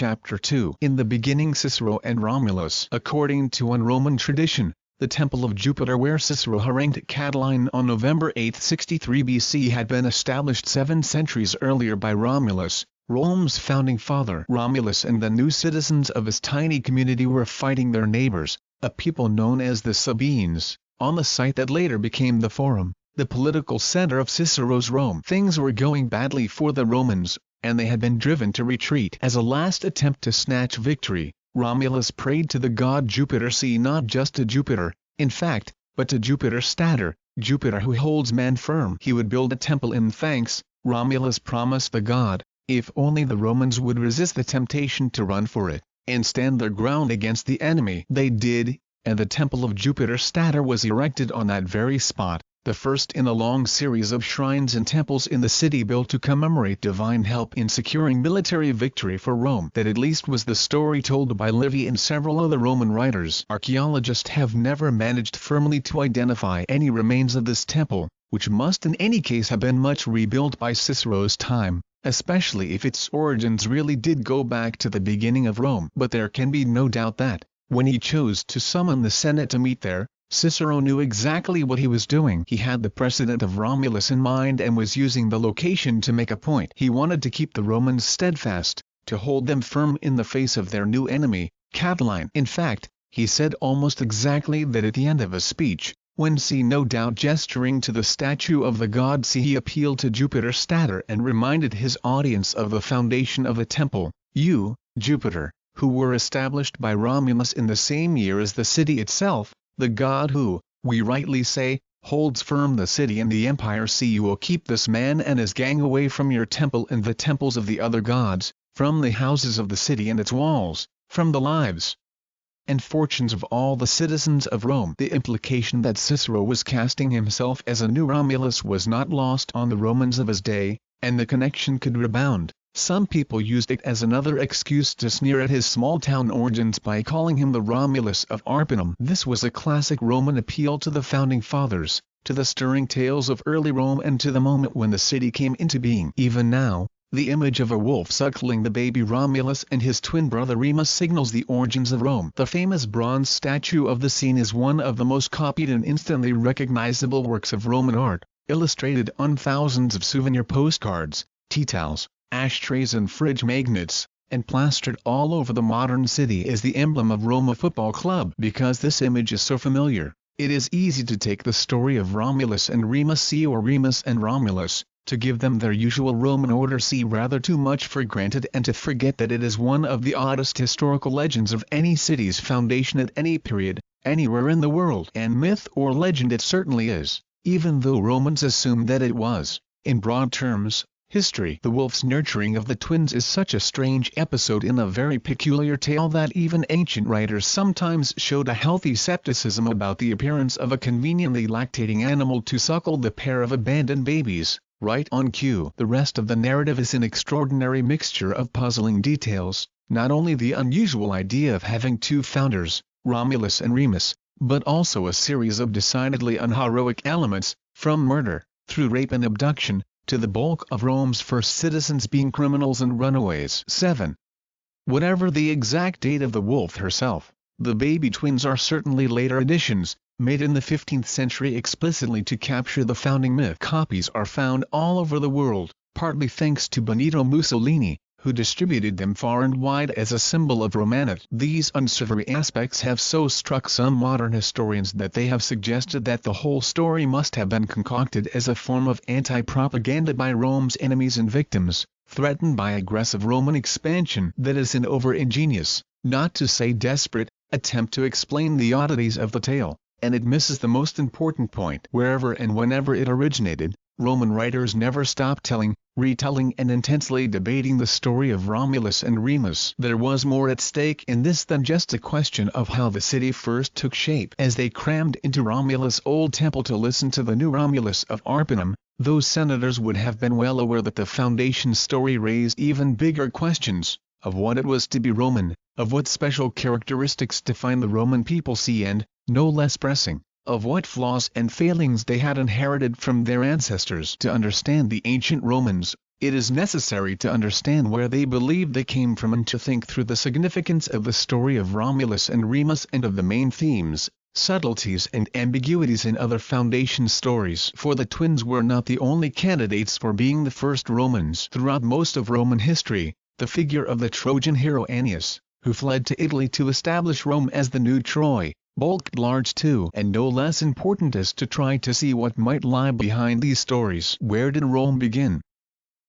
Chapter 2. In the beginning, Cicero and Romulus. According to one Roman tradition, the Temple of Jupiter where Cicero harangued Catiline on November 8, 63 BC had been established 7 centuries earlier by Romulus, Rome's founding father. Romulus and the new citizens of his tiny community were fighting their neighbors, a people known as the Sabines, on the site that later became the Forum, the political center of Cicero's Rome. Things were going badly for the Romans, and they had been driven to retreat. As a last attempt to snatch victory, Romulus prayed to the god Jupiter. See, not just to Jupiter, in fact, but to Jupiter Stator, Jupiter who holds man firm. He would build a temple in thanks. Romulus promised the god, if only the Romans would resist the temptation to run for it, and stand their ground against the enemy. They did, and the temple of Jupiter Stator was erected on that very spot, the first in a long series of shrines and temples in the city built to commemorate divine help in securing military victory for Rome. That at least was the story told by Livy and several other Roman writers. Archaeologists have never managed firmly to identify any remains of this temple, which must in any case have been much rebuilt by Cicero's time, especially if its origins really did go back to the beginning of Rome. But there can be no doubt that, when he chose to summon the Senate to meet there, Cicero knew exactly what he was doing. He had the precedent of Romulus in mind and was using the location to make a point. He wanted to keep the Romans steadfast, to hold them firm in the face of their new enemy, Catiline. In fact, he said almost exactly that at the end of a speech, when no doubt gesturing to the statue of the god he appealed to Jupiter Stator and reminded his audience of the foundation of the temple, you, Jupiter, who were established by Romulus in the same year as the city itself, the god who, we rightly say, holds firm the city and the empire. You will keep this man and his gang away from your temple and the temples of the other gods, from the houses of the city and its walls, from the lives and fortunes of all the citizens of Rome. The implication that Cicero was casting himself as a new Romulus was not lost on the Romans of his day, and the connection could rebound. Some people used it as another excuse to sneer at his small-town origins by calling him the Romulus of Arpinum. This was a classic Roman appeal to the founding fathers, to the stirring tales of early Rome and to the moment when the city came into being. Even now, the image of a wolf suckling the baby Romulus and his twin brother Remus signals the origins of Rome. The famous bronze statue of the scene is one of the most copied and instantly recognizable works of Roman art, illustrated on thousands of souvenir postcards, tea towels, ashtrays and fridge magnets, and plastered all over the modern city is the emblem of Roma Football Club. Because this image is so familiar, it is easy to take the story of Romulus and Remus or Remus and Romulus, to give them their usual Roman order rather too much for granted and to forget that it is one of the oddest historical legends of any city's foundation at any period, anywhere in the world. And myth or legend it certainly is, even though Romans assumed that it was, in broad terms, history. The wolf's nurturing of the twins is such a strange episode in a very peculiar tale that even ancient writers sometimes showed a healthy skepticism about the appearance of a conveniently lactating animal to suckle the pair of abandoned babies, right on cue. The rest of the narrative is an extraordinary mixture of puzzling details, not only the unusual idea of having 2 founders, Romulus and Remus, but also a series of decidedly unheroic elements, from murder, through rape and abduction, to the bulk of Rome's first citizens being criminals and runaways. 7. Whatever the exact date of the wolf herself, the baby twins are certainly later additions, made in the 15th century explicitly to capture the founding myth. Copies are found all over the world, partly thanks to Benito Mussolini, who distributed them far and wide as a symbol of Romanity. These unsavory aspects have so struck some modern historians that they have suggested that the whole story must have been concocted as a form of anti-propaganda by Rome's enemies and victims, threatened by aggressive Roman expansion. That is an over-ingenious, not to say desperate, attempt to explain the oddities of the tale, and it misses the most important point. Wherever and whenever it originated, Roman writers never stopped telling, retelling and intensely debating the story of Romulus and Remus. There was more at stake in this than just a question of how the city first took shape. As they crammed into Romulus' old temple to listen to the new Romulus of Arpinum, those senators would have been well aware that the foundation story raised even bigger questions, of what it was to be Roman, of what special characteristics define the Roman people and, no less pressing, of what flaws and failings they had inherited from their ancestors. To understand the ancient Romans, It is necessary to understand where they believe they came from and to think through the significance of the story of Romulus and Remus and of the main themes, subtleties and ambiguities in other foundation stories. For the twins were not the only candidates for being the first Romans. Throughout most of Roman history, the figure of the Trojan hero Aeneas, who fled to Italy to establish Rome as the new Troy, bulked large too. And no less important is to try to see what might lie behind these stories. Where did Rome begin?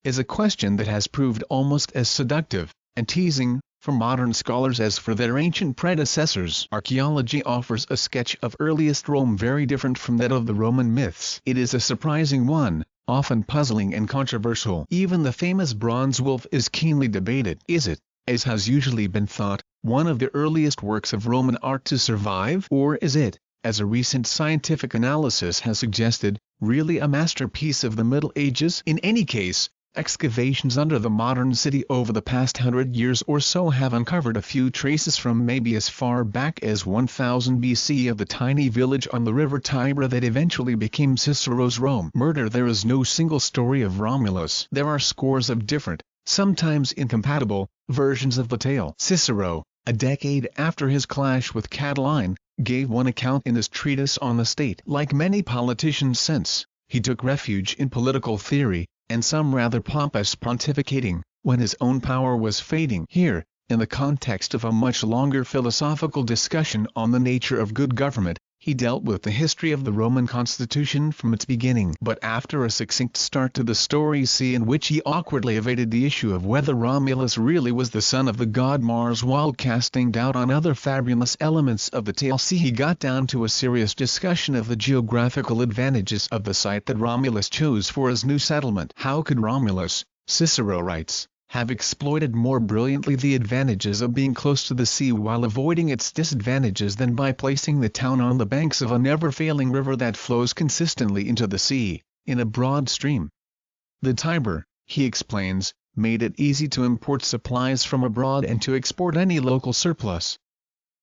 Is a question that has proved almost as seductive and teasing for modern scholars as for their ancient predecessors. Archaeology offers a sketch of earliest Rome very different from that of the Roman myths. It is a surprising one, often puzzling and controversial. Even the famous bronze wolf is keenly debated. Is it, as has usually been thought, one of the earliest works of Roman art to survive? Or is it, as a recent scientific analysis has suggested, really a masterpiece of the Middle Ages? In any case, excavations under the modern city over the past 100 years or so have uncovered a few traces from maybe as far back as 1000 BC of the tiny village on the river Tiber that eventually became Cicero's Rome. Murder. There is no single story of Romulus. There are scores of different, sometimes incompatible, versions of the tale. Cicero, a decade after his clash with Catiline, gave one account in his treatise on the state. Like many politicians since, he took refuge in political theory, and some rather pompous pontificating, when his own power was fading. Here, in the context of a much longer philosophical discussion on the nature of good government, he dealt with the history of the Roman constitution from its beginning. But after a succinct start to the story C in which he awkwardly evaded the issue of whether Romulus really was the son of the god Mars while casting doubt on other fabulous elements of the tale C, he got down to a serious discussion of the geographical advantages of the site that Romulus chose for his new settlement. How could Romulus, Cicero writes, have exploited more brilliantly the advantages of being close to the sea while avoiding its disadvantages than by placing the town on the banks of a never-failing river that flows consistently into the sea, in a broad stream? The Tiber, he explains, made it easy to import supplies from abroad and to export any local surplus.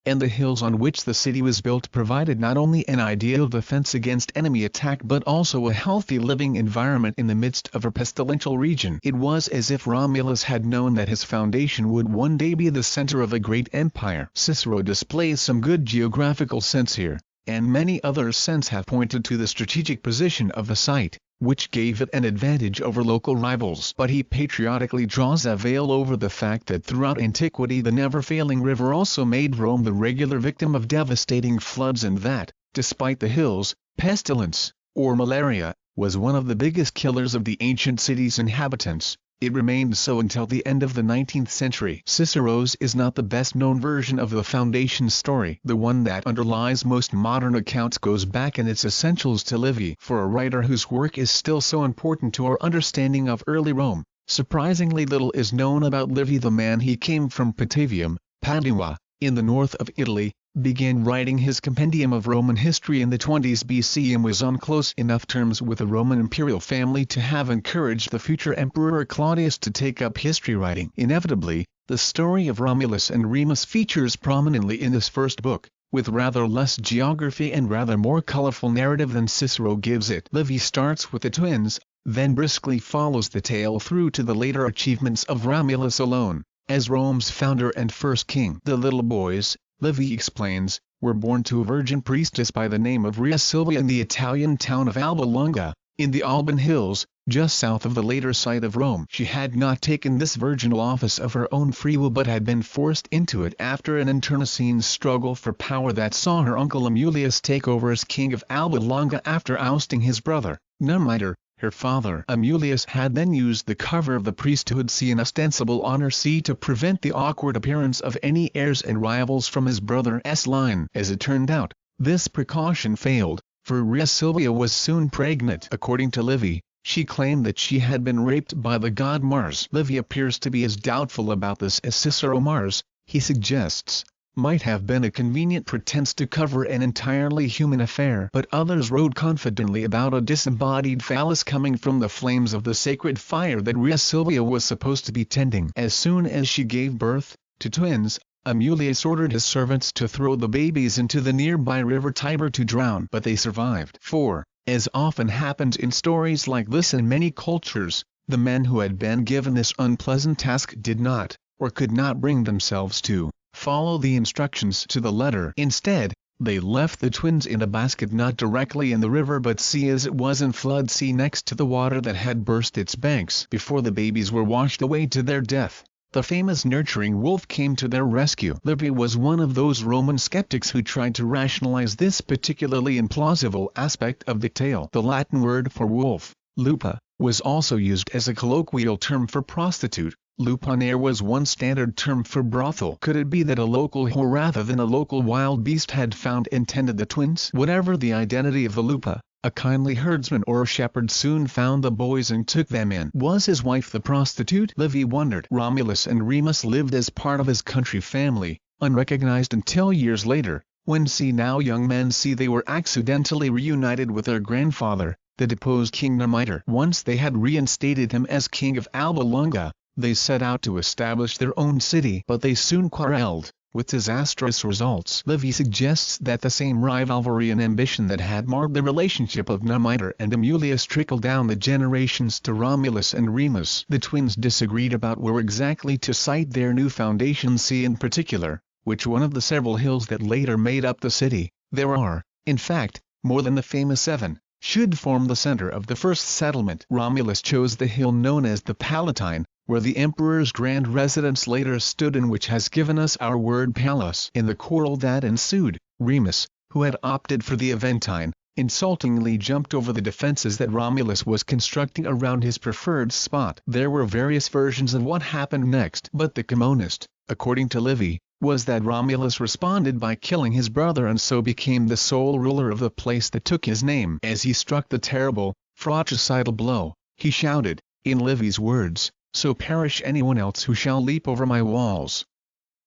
And the hills on which the city was built provided not only an ideal defense against enemy attack but also a healthy living environment in the midst of a pestilential region. It was as if Romulus had known that his foundation would one day be the center of a great empire. Cicero displays some good geographical sense here, and many others since have pointed to the strategic position of the site, which gave it an advantage over local rivals. But he patriotically draws a veil over the fact that throughout antiquity the never-failing river also made Rome the regular victim of devastating floods and that, despite the hills, pestilence, or malaria, was one of the biggest killers of the ancient city's inhabitants. It remained so until the end of the 19th century. Cicero's is not the best-known version of the foundation story. The one that underlies most modern accounts goes back in its essentials to Livy. For a writer whose work is still so important to our understanding of early Rome, surprisingly little is known about Livy. The man, he came from Patavium, Padua, in the north of Italy, began writing his compendium of Roman history in the 20s BC and was on close enough terms with the Roman imperial family to have encouraged the future emperor Claudius to take up history writing. Inevitably, the story of Romulus and Remus features prominently in this first book, with rather less geography and rather more colorful narrative than Cicero gives it. Livy starts with the twins, then briskly follows the tale through to the later achievements of Romulus alone, as Rome's founder and first king. The little boys, Livy explains, were born to a virgin priestess by the name of Rhea Silvia in the Italian town of Alba Longa, in the Alban Hills, just south of the later site of Rome. She had not taken this virginal office of her own free will but had been forced into it after an internecine struggle for power that saw her uncle Amulius take over as king of Alba Longa after ousting his brother, Numitor. Her father Amulius had then used the cover of the priesthood C and ostensible honor C to prevent the awkward appearance of any heirs and rivals from his brother's line. As it turned out, this precaution failed, for Rhea Silvia was soon pregnant. According to Livy, she claimed that she had been raped by the god Mars. Livy appears to be as doubtful about this as Cicero. Mars, he suggests, might have been a convenient pretense to cover an entirely human affair, but others wrote confidently about a disembodied phallus coming from the flames of the sacred fire that Rhea Silvia was supposed to be tending. As soon as she gave birth to twins, Amulius ordered his servants to throw the babies into the nearby river Tiber to drown, but they survived. For, as often happens in stories like this in many cultures, The men who had been given this unpleasant task did not, or could not bring themselves to, follow the instructions to the letter. Instead, they left the twins in a basket not directly in the river but see as it was in flood sea next to the water that had burst its banks before the babies were washed away to their death. The famous nurturing wolf came to their rescue. Livy was one of those Roman skeptics who tried to rationalize this particularly implausible aspect of the tale. The Latin word for wolf, lupa, was also used as a colloquial term for prostitute. Lupanare was one standard term for brothel. Could it be that a local whore rather than a local wild beast had found and tended the twins? Whatever the identity of the lupa, a kindly herdsman or a shepherd soon found the boys and took them in. Was his wife the prostitute? Livy wondered. Romulus and Remus lived as part of his country family, unrecognized until years later, when now young men see they were accidentally reunited with their grandfather, the deposed King Numitor. Once they had reinstated him as king of Alba Longa, they set out to establish their own city, but they soon quarreled, with disastrous results. Livy suggests that the same rivalry and ambition that had marred the relationship of Numitor and Amulius trickled down the generations to Romulus and Remus. The twins disagreed about where exactly to site their new foundation. See in particular, which one of the several hills that later made up the city, there are, in fact, more than the famous 7, should form the center of the first settlement. Romulus chose the hill known as the Palatine, where the emperor's grand residence later stood and which has given us our word palace. In the quarrel that ensued, Remus, who had opted for the Aventine, insultingly jumped over the defenses that Romulus was constructing around his preferred spot. There were various versions of what happened next, but the commonest, according to Livy, was that Romulus responded by killing his brother and so became the sole ruler of the place that took his name. As he struck the terrible, fratricidal blow, he shouted, in Livy's words, "So perish anyone else who shall leap over my walls."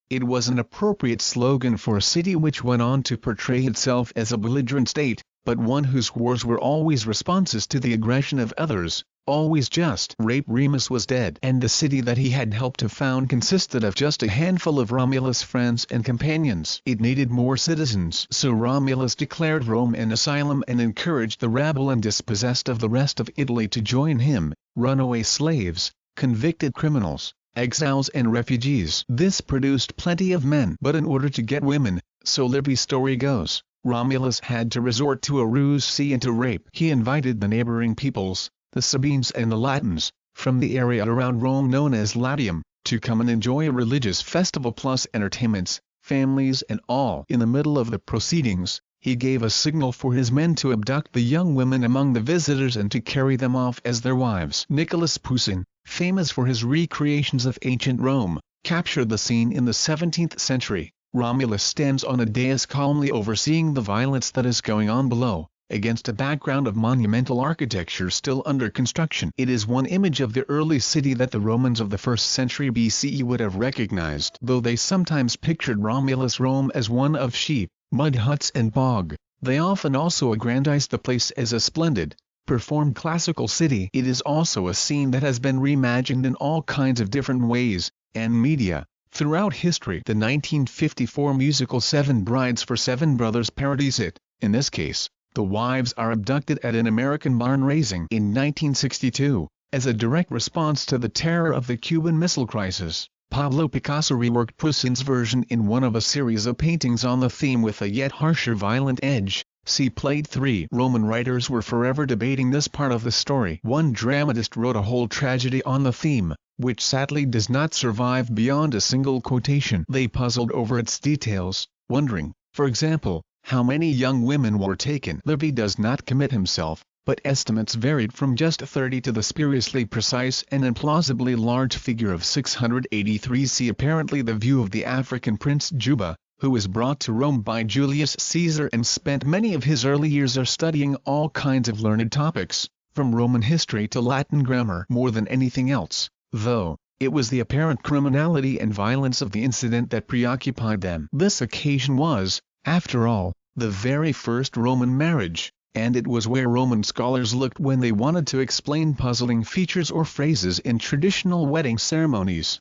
It was an appropriate slogan for a city which went on to portray itself as a belligerent state, but one whose wars were always responses to the aggression of others, always just. Remus was dead, and the city that he had helped to found consisted of just a handful of Romulus' friends and companions. It needed more citizens, so Romulus declared Rome an asylum and encouraged the rabble and dispossessed of the rest of Italy to join him, runaway slaves, convicted criminals, exiles and refugees. This produced plenty of men. But in order to get women, so Livy's story goes, Romulus had to resort to a ruse and to rape. He invited the neighboring peoples, the Sabines and the Latins, from the area around Rome known as Latium, to come and enjoy a religious festival plus entertainments, families and all. In the middle of the proceedings, he gave a signal for his men to abduct the young women among the visitors and to carry them off as their wives. Nicholas Poussin, famous for his recreations of ancient Rome, captured the scene in the 17th century. Romulus stands on a dais calmly overseeing the violence that is going on below, against a background of monumental architecture still under construction. It is one image of the early city that the Romans of the 1st century BCE would have recognized. Though they sometimes pictured Romulus' Rome as one of sheep, mud huts and bog, they often also aggrandized the place as a splendid, performed classical city. It is also a scene that has been reimagined in all kinds of different ways, and media, throughout history. The 1954 musical Seven Brides for Seven Brothers parodies it. In this case, the wives are abducted at an American barn raising. In 1962, as a direct response to the terror of the Cuban Missile Crisis, Pablo Picasso reworked Poussin's version in one of a series of paintings on the theme with a yet harsher violent edge. See Plate 3. Roman writers were forever debating this part of the story. One dramatist wrote a whole tragedy on the theme, which sadly does not survive beyond a single quotation. They puzzled over its details, wondering, for example, how many young women were taken. Livy does not commit himself, but estimates varied from just 30 to the spuriously precise and implausibly large figure of 683. See apparently the view of the African prince Juba, who was brought to Rome by Julius Caesar and spent many of his early years studying all kinds of learned topics, from Roman history to Latin grammar. More than anything else, though, it was the apparent criminality and violence of the incident that preoccupied them. This occasion was, after all, the very first Roman marriage, and it was where Roman scholars looked when they wanted to explain puzzling features or phrases in traditional wedding ceremonies.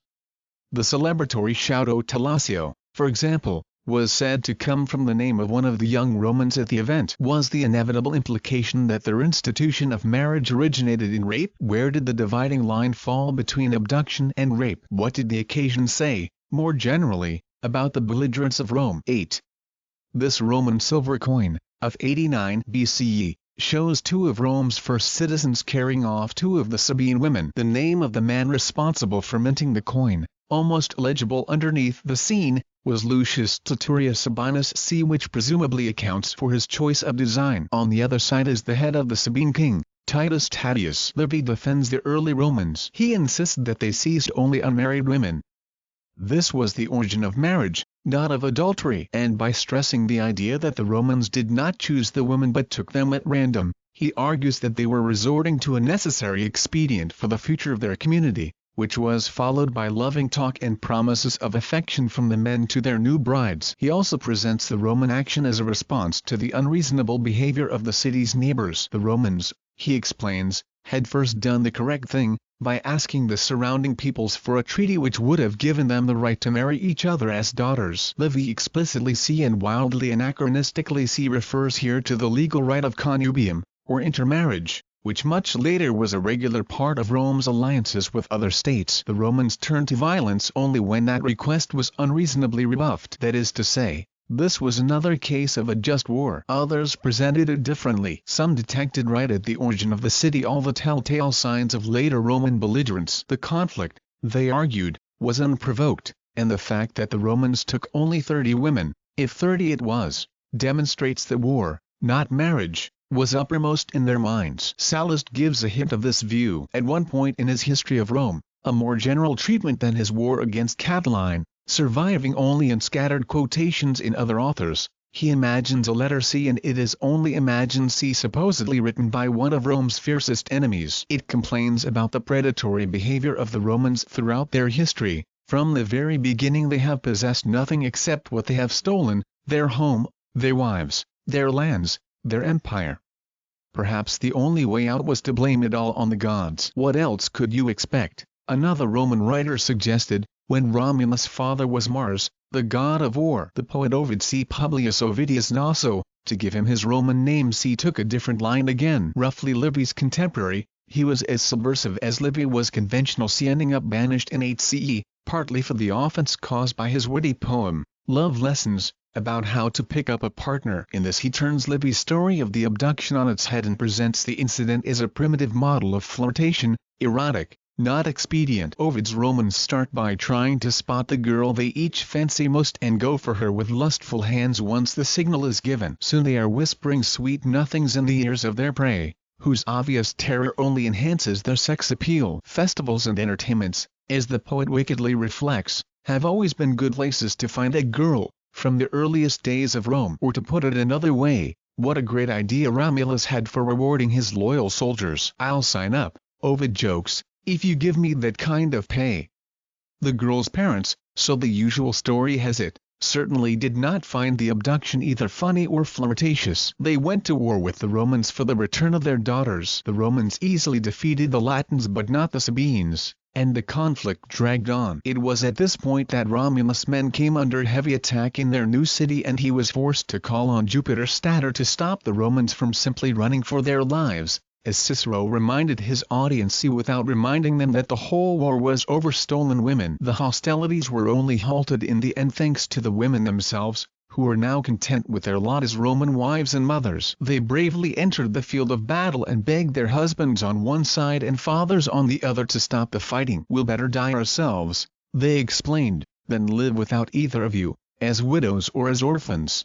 The celebratory shout "O Talasio," for example, was said to come from the name of one of the young Romans at the event. Was the inevitable implication that their institution of marriage originated in rape? Where did the dividing line fall between abduction and rape? What did the occasion say, more generally, about the belligerence of Rome? 8. This Roman silver coin, of 89 BCE, shows two of Rome's first citizens carrying off two of the Sabine women. The name of the man responsible for minting the coin, almost illegible underneath the scene, was Lucius Titurius Sabinus C, which presumably accounts for his choice of design. On the other side is the head of the Sabine king, Titus Tatius. Livy defends the early Romans. He insists that they seized only unmarried women. This was the origin of marriage, not of adultery. And by stressing the idea that the Romans did not choose the women but took them at random, he argues that they were resorting to a necessary expedient for the future of their community, which was followed by loving talk and promises of affection from the men to their new brides. He also presents the Roman action as a response to the unreasonable behavior of the city's neighbors. The Romans, he explains, had first done the correct thing, by asking the surrounding peoples for a treaty which would have given them the right to marry each other as daughters. Livy explicitly C and wildly anachronistically C refers here to the legal right of connubium, or intermarriage, which much later was a regular part of Rome's alliances with other states. The Romans turned to violence only when that request was unreasonably rebuffed. That is to say, this was another case of a just war. Others presented it differently. Some detected right at the origin of the city all the telltale signs of later Roman belligerence. The conflict, they argued, was unprovoked, and the fact that the Romans took only 30 women, if 30 it was, demonstrates that war, not marriage, was uppermost in their minds. Sallust gives a hint of this view at one point in his History of Rome, a more general treatment than his war against Catiline, surviving only in scattered quotations in other authors. He imagines a letter C, and it is only imagined C, supposedly written by one of Rome's fiercest enemies. It complains about the predatory behavior of the Romans throughout their history. From the very beginning they have possessed nothing except what they have stolen, their home, their wives, their lands, their empire. Perhaps the only way out was to blame it all on the gods. What else could you expect? Another Roman writer suggested, when Romulus' father was Mars, the god of war. The poet Ovid C. Publius Ovidius Naso, to give him his Roman name C, took a different line again. Roughly Livy's contemporary, he was as subversive as Livy was conventional C, ending up banished in 8 CE, partly for the offense caused by his witty poem, Love Lessons, about how to pick up a partner. In this he turns Livy's story of the abduction on its head and presents the incident as a primitive model of flirtation, erotic, not expedient. Ovid's Romans start by trying to spot the girl they each fancy most and go for her with lustful hands once the signal is given. Soon they are whispering sweet nothings in the ears of their prey, whose obvious terror only enhances their sex appeal. Festivals and entertainments, as the poet wickedly reflects, have always been good places to find a girl, from the earliest days of Rome. Or to put it another way, what a great idea Romulus had for rewarding his loyal soldiers. I'll sign up, Ovid jokes, if you give me that kind of pay. The girl's parents, so the usual story has it, certainly did not find the abduction either funny or flirtatious. They went to war with the Romans for the return of their daughters. The Romans easily defeated the Latins but not the Sabines, and the conflict dragged on. It was at this point that Romulus' men came under heavy attack in their new city, and he was forced to call on Jupiter Stator to stop the Romans from simply running for their lives, as Cicero reminded his audience without reminding them that the whole war was over stolen women. The hostilities were only halted in the end thanks to the women themselves, who were now content with their lot as Roman wives and mothers. They bravely entered the field of battle and begged their husbands on one side and fathers on the other to stop the fighting. "We'll better die ourselves," they explained, "than live without either of you, as widows or as orphans."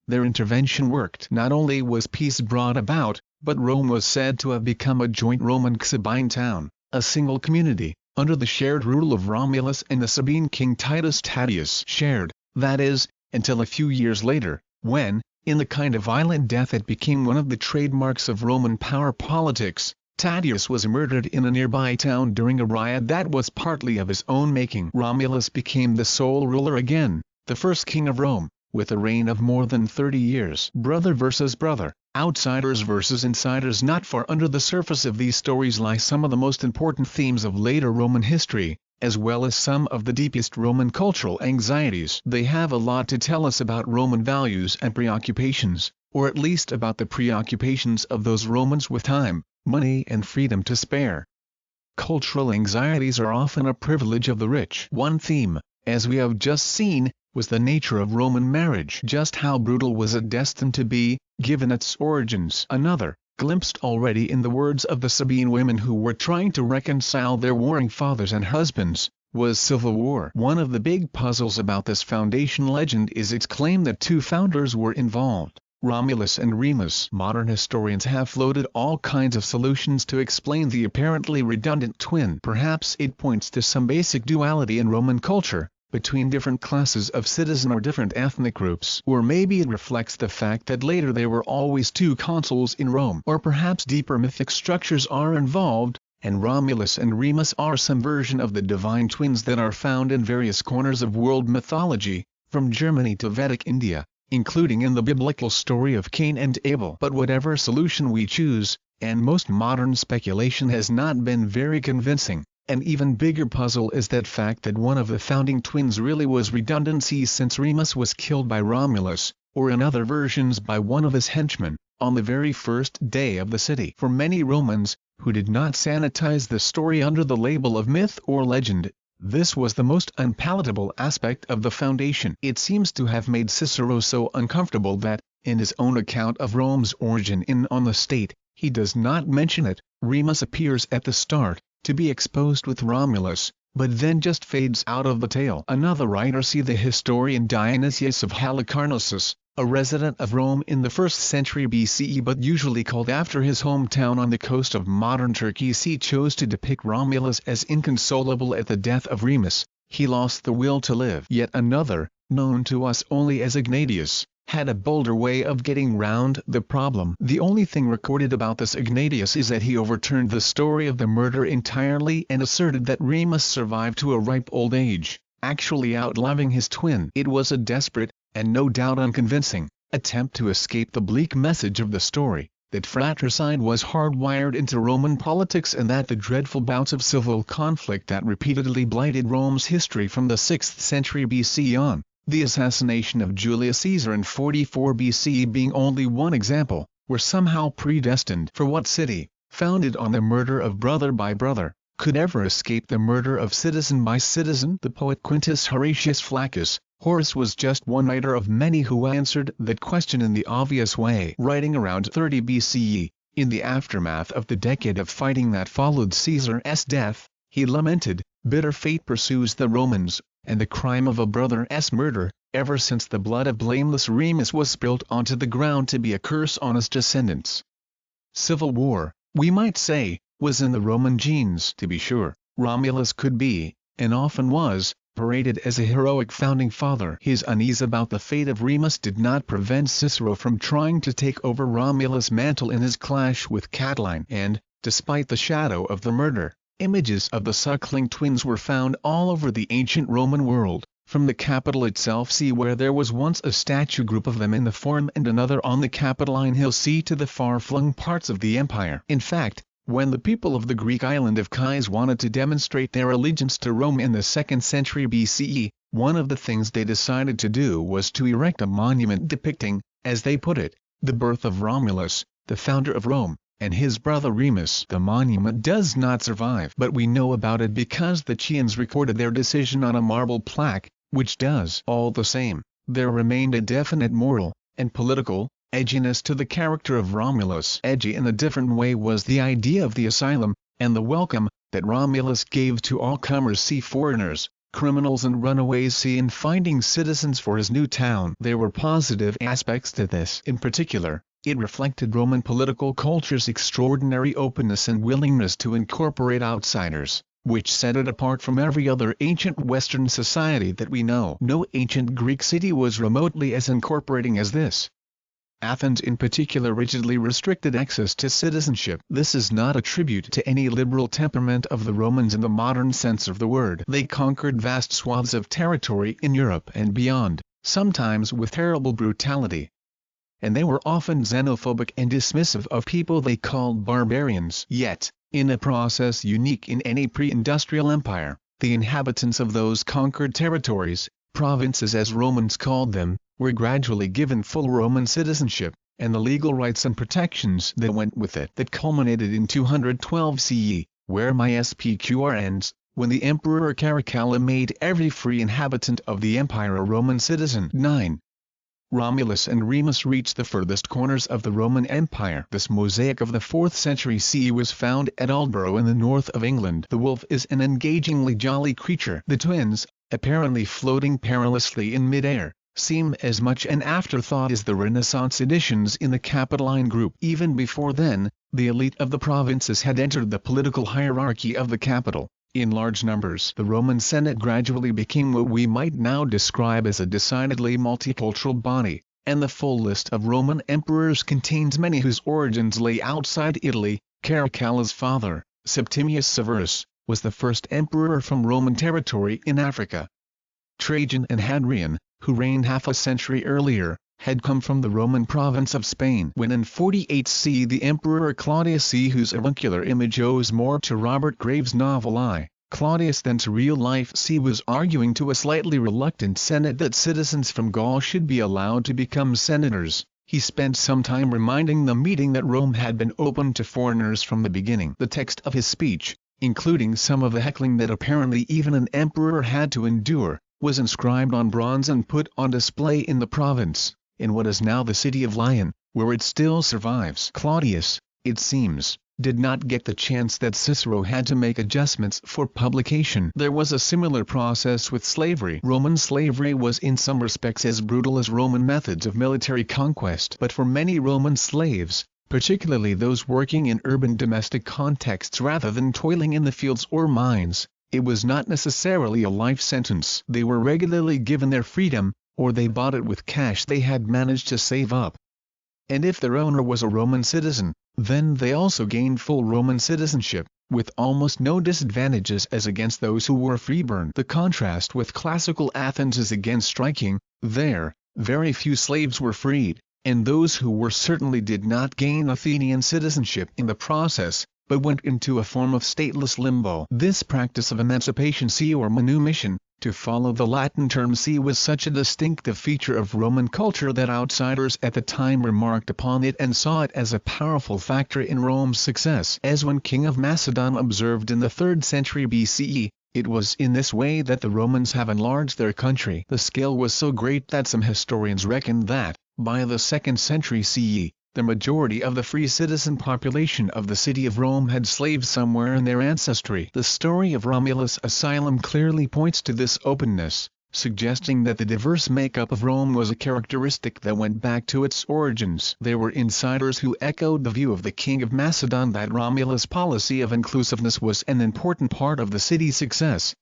Their intervention worked. Not only was peace brought about, but Rome was said to have become a joint Roman Sabine town, a single community, under the shared rule of Romulus and the Sabine king Titus Tatius. Shared, that is, until a few years later, when, in the kind of violent death that became one of the trademarks of Roman power politics, Tatius was murdered in a nearby town during a riot that was partly of his own making. Romulus became the sole ruler again, the first king of Rome, with a reign of more than 30 years. Brother versus brother, outsiders versus insiders. Not far under the surface of these stories lie some of the most important themes of later Roman history, as well as some of the deepest Roman cultural anxieties. They have a lot to tell us about Roman values and preoccupations, or at least about the preoccupations of those Romans with time, money and freedom to spare. Cultural anxieties are often a privilege of the rich. One theme, as we have just seen, was the nature of Roman marriage. Just how brutal was it destined to be, given its origins? Another, glimpsed already in the words of the Sabine women who were trying to reconcile their warring fathers and husbands, was civil war. One of the big puzzles about this foundation legend is its claim that two founders were involved, Romulus and Remus. Modern historians have floated all kinds of solutions to explain the apparently redundant twin. Perhaps it points to some basic duality in Roman culture, between different classes of citizen or different ethnic groups. Or maybe it reflects the fact that later there were always two consuls in Rome. Or perhaps deeper mythic structures are involved, and Romulus and Remus are some version of the divine twins that are found in various corners of world mythology, from Germany to Vedic India, including in the biblical story of Cain and Abel. But whatever solution we choose, and most modern speculation has not been very convincing, an even bigger puzzle is that fact that one of the founding twins really was redundancy, since Remus was killed by Romulus, or in other versions by one of his henchmen, on the very first day of the city. For many Romans, who did not sanitize the story under the label of myth or legend, this was the most unpalatable aspect of the foundation. It seems to have made Cicero so uncomfortable that, in his own account of Rome's origin in On the State, he does not mention it. Remus appears at the start, to be exposed with Romulus, but then just fades out of the tale. Another writer, see the historian Dionysius of Halicarnassus, a resident of Rome in the 1st century BCE but usually called after his hometown on the coast of modern Turkey, chose to depict Romulus as inconsolable at the death of Remus. He lost the will to live. Yet another, known to us only as Ignatius, had a bolder way of getting round the problem. The only thing recorded about this Ignatius is that he overturned the story of the murder entirely and asserted that Remus survived to a ripe old age, actually outliving his twin. It was a desperate, and no doubt unconvincing, attempt to escape the bleak message of the story, that fratricide was hardwired into Roman politics and that the dreadful bouts of civil conflict that repeatedly blighted Rome's history from the 6th century BC on, the assassination of Julius Caesar in 44 BCE being only one example, were somehow predestined. For what city, founded on the murder of brother by brother, could ever escape the murder of citizen by citizen? The poet Quintus Horatius Flaccus, Horace was just one writer of many who answered that question in the obvious way. Writing around 30 BCE, in the aftermath of the decade of fighting that followed Caesar's death, he lamented, "Bitter fate pursues the Romans, and the crime of a brother's murder, ever since the blood of blameless Remus was spilt onto the ground to be a curse on his descendants." Civil war, we might say, was in the Roman genes. To be sure, Romulus could be, and often was, paraded as a heroic founding father. His unease about the fate of Remus did not prevent Cicero from trying to take over Romulus' mantle in his clash with Catiline, and, despite the shadow of the murder, images of the suckling twins were found all over the ancient Roman world, from the Capitol itself, see where there was once a statue group of them in the Forum and another on the Capitoline Hill, see to the far-flung parts of the empire. In fact, when the people of the Greek island of Chios wanted to demonstrate their allegiance to Rome in the 2nd century BCE, one of the things they decided to do was to erect a monument depicting, as they put it, the birth of Romulus, the founder of Rome, and his brother Remus. The monument does not survive, but we know about it because the Chians recorded their decision on a marble plaque, which does. All the same, there remained a definite moral, and political, edginess to the character of Romulus. Edgy in a different way was the idea of the asylum, and the welcome, that Romulus gave to all comers, see foreigners, criminals and runaways, in finding citizens for his new town. There were positive aspects to this. In particular, it reflected Roman political culture's extraordinary openness and willingness to incorporate outsiders, which set it apart from every other ancient Western society that we know. No ancient Greek city was remotely as incorporating as this. Athens in particular rigidly restricted access to citizenship. This is not a tribute to any liberal temperament of the Romans in the modern sense of the word. They conquered vast swaths of territory in Europe and beyond, sometimes with terrible brutality. And they were often xenophobic and dismissive of people they called barbarians. Yet, in a process unique in any pre-industrial empire, The inhabitants of those conquered territories, provinces as Romans called them, were gradually given full Roman citizenship, and the legal rights and protections that went with it. That culminated in 212 CE, where my SPQR ends, when the Emperor Caracalla made every free inhabitant of the empire a Roman citizen. 9. Romulus and Remus reached the furthest corners of the Roman Empire. This mosaic of the 4th century CE was found at Aldborough in the north of England. The wolf is an engagingly jolly creature. The twins, apparently floating perilously in mid-air, seem as much an afterthought as the Renaissance editions in the Capitoline group. Even before then, the elite of the provinces had entered the political hierarchy of the capital. In large numbers, the Roman Senate gradually became what we might now describe as a decidedly multicultural body, and the full list of Roman emperors contains many whose origins lay outside Italy. Caracalla's father, Septimius Severus, was the first emperor from Roman territory in Africa. Trajan and Hadrian, who reigned half a century earlier, had come from the Roman province of Spain. When in 48 CE the Emperor Claudius C., whose avuncular image owes more to Robert Graves' novel I, Claudius than to real-life C., was arguing to a slightly reluctant Senate that citizens from Gaul should be allowed to become senators, he spent some time reminding the meeting that Rome had been open to foreigners from the beginning. The text of his speech, including some of the heckling that apparently even an emperor had to endure, was inscribed on bronze and put on display in the province, in what is now the city of Lyon, where it still survives. Claudius, it seems, did not get the chance that Cicero had to make adjustments for publication. There was a similar process with slavery. Roman slavery was in some respects as brutal as Roman methods of military conquest. But for many Roman slaves, particularly those working in urban domestic contexts rather than toiling in the fields or mines, it was not necessarily a life sentence. They were regularly given their freedom, or they bought it with cash they had managed to save up. And if their owner was a Roman citizen, then they also gained full Roman citizenship, with almost no disadvantages as against those who were freeborn. The contrast with classical Athens is again striking. There, very few slaves were freed, and those who were certainly did not gain Athenian citizenship in the process, but went into a form of stateless limbo. This practice of emancipation or manumission, to follow the Latin term was such a distinctive feature of Roman culture that outsiders at the time remarked upon it and saw it as a powerful factor in Rome's success. As when King of Macedon observed in the 3rd century BCE, it was in this way that the Romans have enlarged their country. The scale was so great that some historians reckon that, by the 2nd century CE, the majority of the free citizen population of the city of Rome had slaves somewhere in their ancestry. The story of Romulus' asylum clearly points to this openness, suggesting that the diverse makeup of Rome was a characteristic that went back to its origins. There were insiders who echoed the view of the king of Macedon that Romulus' policy of inclusiveness was an important part of the city's success,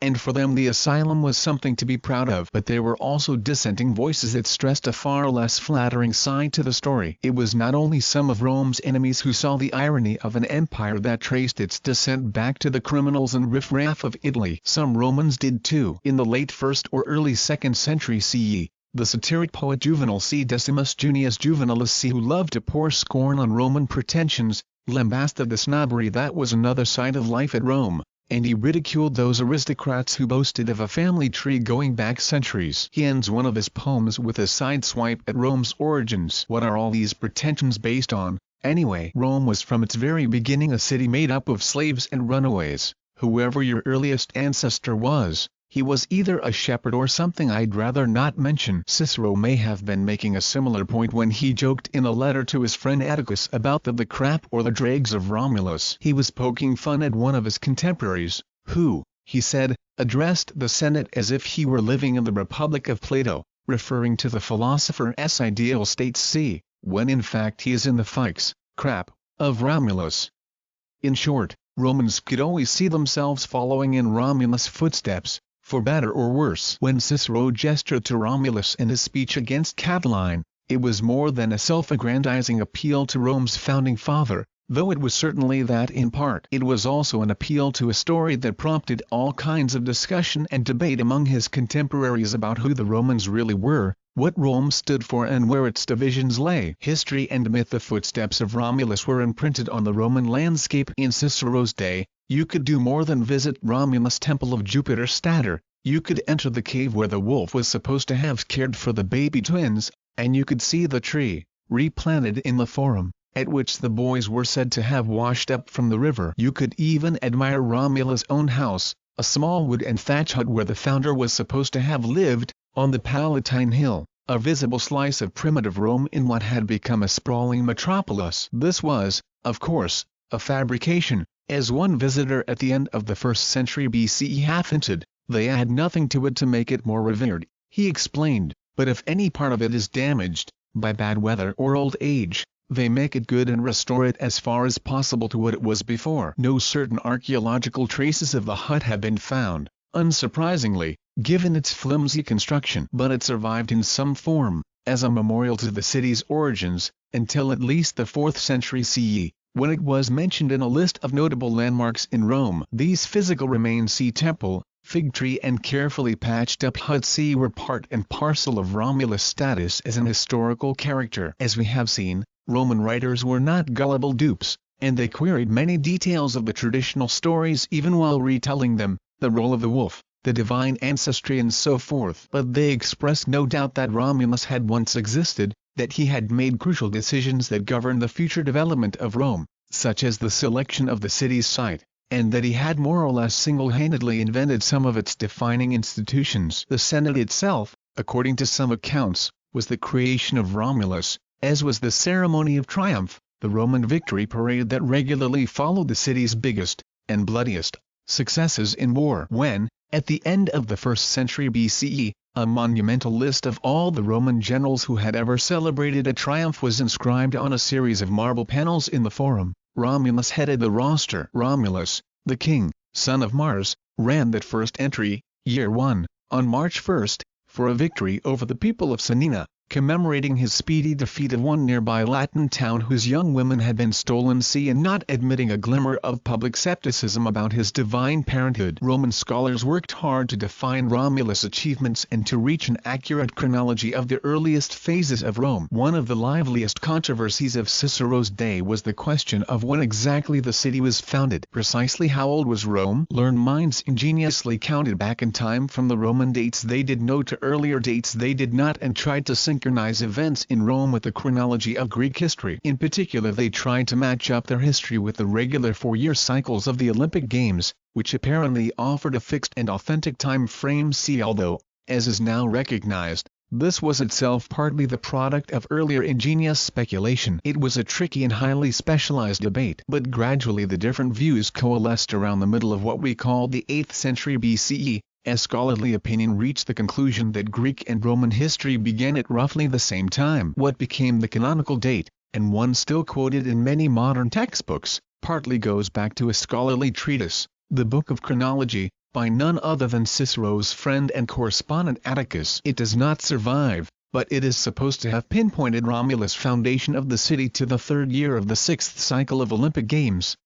and for them the asylum was something to be proud of. But there were also dissenting voices that stressed a far less flattering side to the story. It was not only some of Rome's enemies who saw the irony of an empire that traced its descent back to the criminals and riffraff of Italy. Some Romans did too. In the late 1st or early 2nd century CE, the satiric poet Juvenal C. Decimus Junius Juvenalis C., who loved to pour scorn on Roman pretensions, lambasted the snobbery that was another side of life at Rome, and he ridiculed those aristocrats who boasted of a family tree going back centuries. He ends one of his poems with a sideswipe at Rome's origins. What are all these pretensions based on, anyway? Rome was from its very beginning a city made up of slaves and runaways. Whoever your earliest ancestor was, he was either a shepherd or something I'd rather not mention. Cicero may have been making a similar point when he joked in a letter to his friend Atticus about the crap or the dregs of Romulus. He was poking fun at one of his contemporaries, who, he said, addressed the Senate as if he were living in the Republic of Plato, referring to the philosopher's ideal state when in fact he is in the crap of Romulus. In short, Romans could always see themselves following in Romulus' footsteps, for better or worse. When Cicero gestured to Romulus in his speech against Catiline, it was more than a self-aggrandizing appeal to Rome's founding father, though it was certainly that in part. It was also an appeal to a story that prompted all kinds of discussion and debate among his contemporaries about who the Romans really were, what Rome stood for and where its divisions lay. History and myth. The footsteps of Romulus were imprinted on the Roman landscape in Cicero's day. You could do more than visit Romulus' temple of Jupiter Stator. You could enter the cave where the wolf was supposed to have cared for the baby twins, and you could see the tree, replanted in the Forum, at which the boys were said to have washed up from the river. You could even admire Romulus' own house, a small wood and thatch hut where the founder was supposed to have lived, on the Palatine Hill, a visible slice of primitive Rome in what had become a sprawling metropolis. This was, of course, a fabrication, as one visitor at the end of the 1st century BCE half hinted. They add nothing to it to make it more revered, he explained, but if any part of it is damaged, by bad weather or old age, they make it good and restore it as far as possible to what it was before. No certain archaeological traces of the hut have been found, unsurprisingly, given its flimsy construction. But it survived in some form, as a memorial to the city's origins, until at least the 4th century CE, when it was mentioned in a list of notable landmarks in Rome. These physical remains, see temple, fig tree and carefully patched up hut C, were part and parcel of Romulus' status as an historical character. As we have seen, Roman writers were not gullible dupes, and they queried many details of the traditional stories even while retelling them, the role of the wolf, the divine ancestry and so forth. But they expressed no doubt that Romulus had once existed, that he had made crucial decisions that governed the future development of Rome, such as the selection of the city's site, and that he had more or less single-handedly invented some of its defining institutions. The Senate itself, according to some accounts, was the creation of Romulus, as was the ceremony of triumph, the Roman victory parade that regularly followed the city's biggest, and bloodiest, successes in war. When, at the end of the 1st century BCE, a monumental list of all the Roman generals who had ever celebrated a triumph was inscribed on a series of marble panels in the Forum, Romulus headed the roster. Romulus, the king, son of Mars, ran that first entry, year 1, on March 1, for a victory over the people of Sanina, commemorating his speedy defeat of one nearby Latin town whose young women had been stolen. And not admitting a glimmer of public skepticism about his divine parenthood. Roman scholars worked hard to define Romulus' achievements and to reach an accurate chronology of the earliest phases of Rome. One of the liveliest controversies of Cicero's day was the question of when exactly the city was founded. Precisely how old was Rome? Learned minds ingeniously counted back in time from the Roman dates they did know to earlier dates they did not, and tried to synchronize events in Rome with the chronology of Greek history. In particular, they tried to match up their history with the regular 4-year cycles of the Olympic Games, which apparently offered a fixed and authentic time frame. Although, as is now recognized, this was itself partly the product of earlier ingenious speculation. It was a tricky and highly specialized debate. But gradually the different views coalesced around the middle of what we call the 8th century BCE, as scholarly opinion reached the conclusion that Greek and Roman history began at roughly the same time. What became the canonical date, and one still quoted in many modern textbooks, partly goes back to a scholarly treatise, the Book of Chronology, by none other than Cicero's friend and correspondent Atticus. It does not survive, but it is supposed to have pinpointed Romulus' foundation of the city to the 3rd year of the 6th cycle of Olympic Games.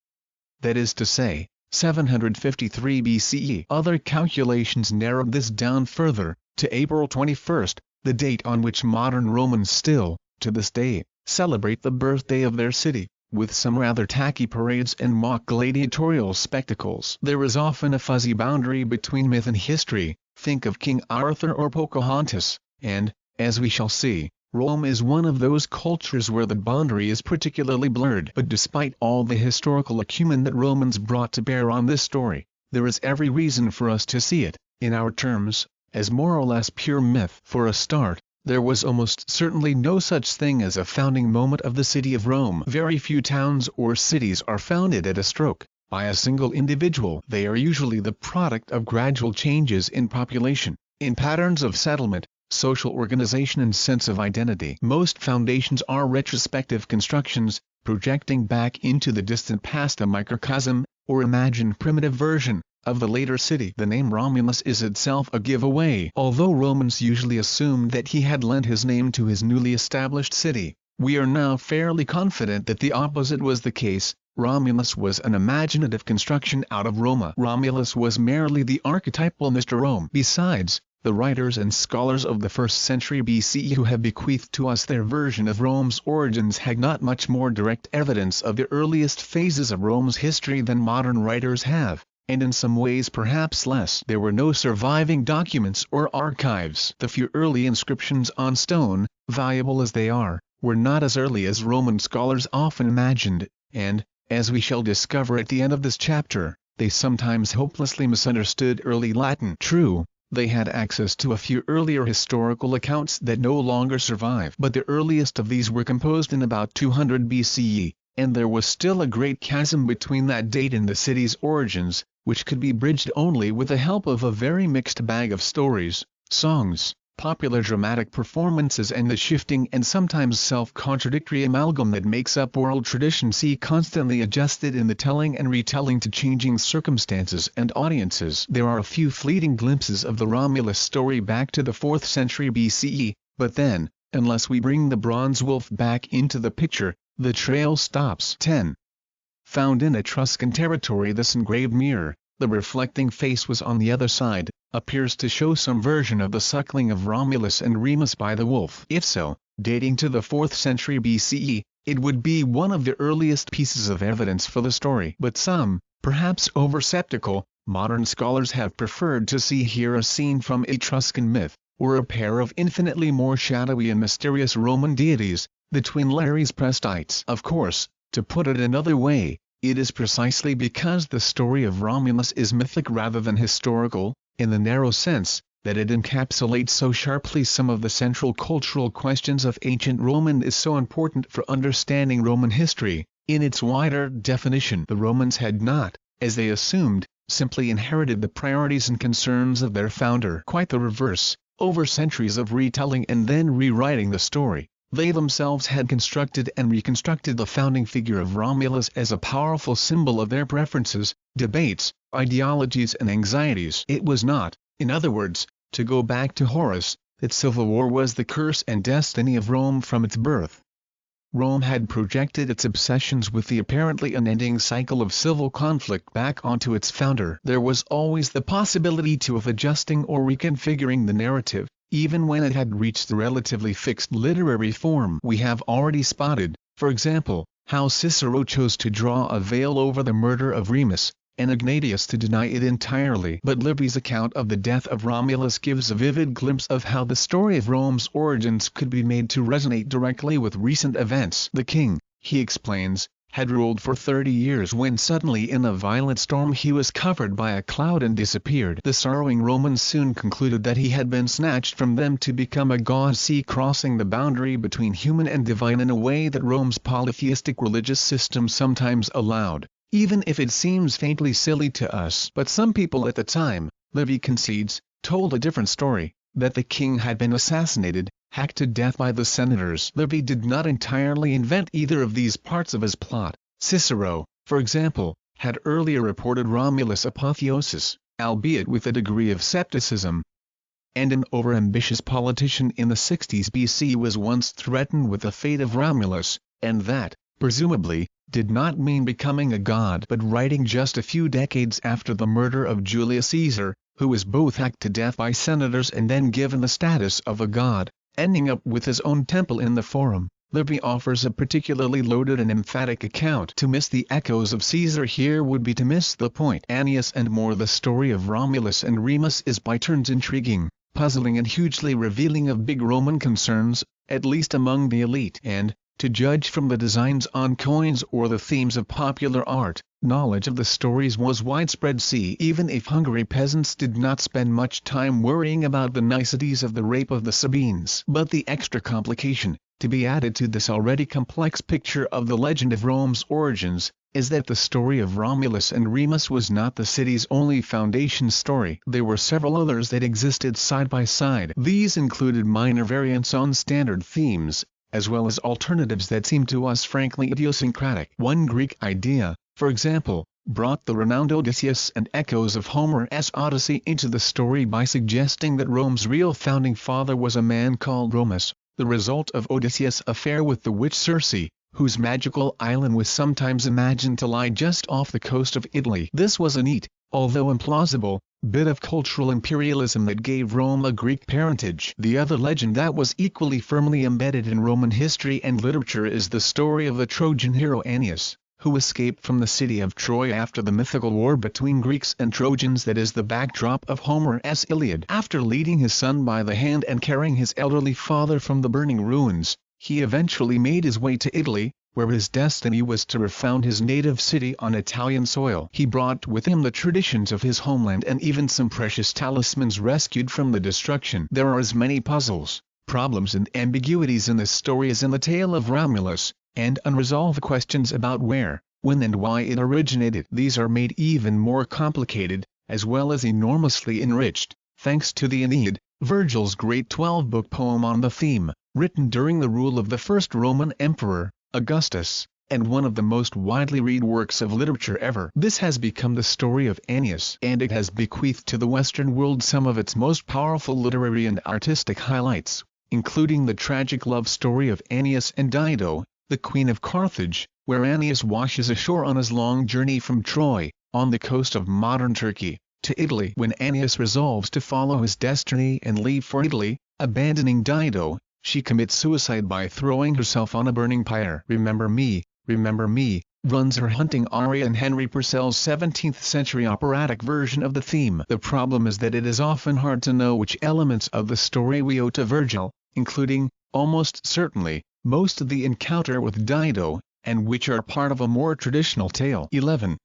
That is to say, 753 BCE. Other calculations narrowed this down further, to April 21, the date on which modern Romans still, to this day, celebrate the birthday of their city, with some rather tacky parades and mock gladiatorial spectacles. There is often a fuzzy boundary between myth and history, think of King Arthur or Pocahontas, and, as we shall see, Rome is one of those cultures where the boundary is particularly blurred. But despite all the historical acumen that Romans brought to bear on this story, there is every reason for us to see it, in our terms, as more or less pure myth. For a start, there was almost certainly no such thing as a founding moment of the city of Rome. Very few towns or cities are founded at a stroke, by a single individual. They are usually the product of gradual changes in population, in patterns of settlement, social organization and sense of identity. Most foundations are retrospective constructions, projecting back into the distant past a microcosm, or imagined primitive version, of the later city. The name Romulus is itself a giveaway. Although Romans usually assumed that he had lent his name to his newly established city, we are now fairly confident that the opposite was the case. Romulus was an imaginative construction out of Roma. Romulus was merely the archetypal Mr. Rome. Besides, the writers and scholars of the 1st century BCE who have bequeathed to us their version of Rome's origins had not much more direct evidence of the earliest phases of Rome's history than modern writers have, and in some ways perhaps less. There were no surviving documents or archives. The few early inscriptions on stone, valuable as they are, were not as early as Roman scholars often imagined, and, as we shall discover at the end of this chapter, they sometimes hopelessly misunderstood early Latin. True, they had access to a few earlier historical accounts that no longer survive, but the earliest of these were composed in about 200 BCE, and there was still a great chasm between that date and the city's origins, which could be bridged only with the help of a very mixed bag of stories, songs, popular dramatic performances and the shifting and sometimes self-contradictory amalgam that makes up oral tradition. See constantly adjusted in the telling and retelling to changing circumstances and audiences. There are a few fleeting glimpses of the Romulus story back to the 4th century BCE, but then, unless we bring the bronze wolf back into the picture, the trail stops. 10. Found in Etruscan territory, this engraved mirror, the reflecting face was on the other side, appears to show some version of the suckling of Romulus and Remus by the wolf. If so, dating to the 4th century BCE, it would be one of the earliest pieces of evidence for the story. But some, perhaps over-skeptical, modern scholars have preferred to see here a scene from Etruscan myth, or a pair of infinitely more shadowy and mysterious Roman deities, the twin Lares Prestites. Of course, to put it another way, it is precisely because the story of Romulus is mythic rather than historical, in the narrow sense, that it encapsulates so sharply some of the central cultural questions of ancient Rome and is so important for understanding Roman history. In its wider definition, the Romans had not, as they assumed, simply inherited the priorities and concerns of their founder. Quite the reverse, over centuries of retelling and then rewriting the story, they themselves had constructed and reconstructed the founding figure of Romulus as a powerful symbol of their preferences, debates, ideologies and anxieties. It was not, in other words, to go back to Horace, that civil war was the curse and destiny of Rome from its birth. Rome had projected its obsessions with the apparently unending cycle of civil conflict back onto its founder. There was always the possibility of adjusting or reconfiguring the narrative, even when it had reached the relatively fixed literary form. We have already spotted, for example, how Cicero chose to draw a veil over the murder of Remus, and Ignatius to deny it entirely. But Livy's account of the death of Romulus gives a vivid glimpse of how the story of Rome's origins could be made to resonate directly with recent events. The king, he explains, had ruled for 30 years when suddenly in a violent storm he was covered by a cloud and disappeared. The sorrowing Romans soon concluded that he had been snatched from them to become a god, crossing the boundary between human and divine in a way that Rome's polytheistic religious system sometimes allowed, even if it seems faintly silly to us. But some people at the time, Livy concedes, told a different story, that the king had been assassinated, hacked to death by the senators. Livy did not entirely invent either of these parts of his plot. Cicero, for example, had earlier reported Romulus' apotheosis, albeit with a degree of skepticism. And an overambitious politician in the 60s BC was once threatened with the fate of Romulus, and that, presumably, did not mean becoming a god but writing just a few decades after the murder of Julius Caesar, who was both hacked to death by senators and then given the status of a god, ending up with his own temple in the Forum. Livy offers a particularly loaded and emphatic account. To miss the echoes of Caesar here would be to miss the point. Annius and more. The story of Romulus and Remus is by turns intriguing, puzzling and hugely revealing of big Roman concerns, at least among the elite. And, to judge from the designs on coins or the themes of popular art, knowledge of the stories was widespread. Even if Hungary peasants did not spend much time worrying about the niceties of the rape of the Sabines. But the extra complication, to be added to this already complex picture of the legend of Rome's origins, is that the story of Romulus and Remus was not the city's only foundation story. There were several others that existed side by side. These included minor variants on standard themes, as well as alternatives that seem to us frankly idiosyncratic. One Greek idea, for example, brought the renowned Odysseus and echoes of Homer's Odyssey into the story by suggesting that Rome's real founding father was a man called Romus, the result of Odysseus' affair with the witch Circe, whose magical island was sometimes imagined to lie just off the coast of Italy. This was a neat, although implausible, bit of cultural imperialism that gave Rome a Greek parentage. The other legend that was equally firmly embedded in Roman history and literature is the story of the Trojan hero Aeneas, who escaped from the city of Troy after the mythical war between Greeks and Trojans that is the backdrop of Homer's Iliad. After leading his son by the hand and carrying his elderly father from the burning ruins, he eventually made his way to Italy, where his destiny was to refound his native city on Italian soil. He brought with him the traditions of his homeland and even some precious talismans rescued from the destruction. There are as many puzzles, problems and ambiguities in this story as in the tale of Romulus, and unresolved questions about where, when and why it originated. These are made even more complicated, as well as enormously enriched, thanks to the Aeneid, Virgil's great 12-book poem on the theme, written during the rule of the first Roman emperor, Augustus, and one of the most widely read works of literature ever. This has become the story of Aeneas, and it has bequeathed to the Western world some of its most powerful literary and artistic highlights, including the tragic love story of Aeneas and Dido, the Queen of Carthage, where Aeneas washes ashore on his long journey from Troy, on the coast of modern Turkey, to Italy. When Aeneas resolves to follow his destiny and leave for Italy, abandoning Dido, she commits suicide by throwing herself on a burning pyre. Remember me, runs her hunting aria in Henry Purcell's 17th-century operatic version of the theme. The problem is that it is often hard to know which elements of the story we owe to Virgil, including, almost certainly, most of the encounter with Dido, and which are part of a more traditional tale. 11.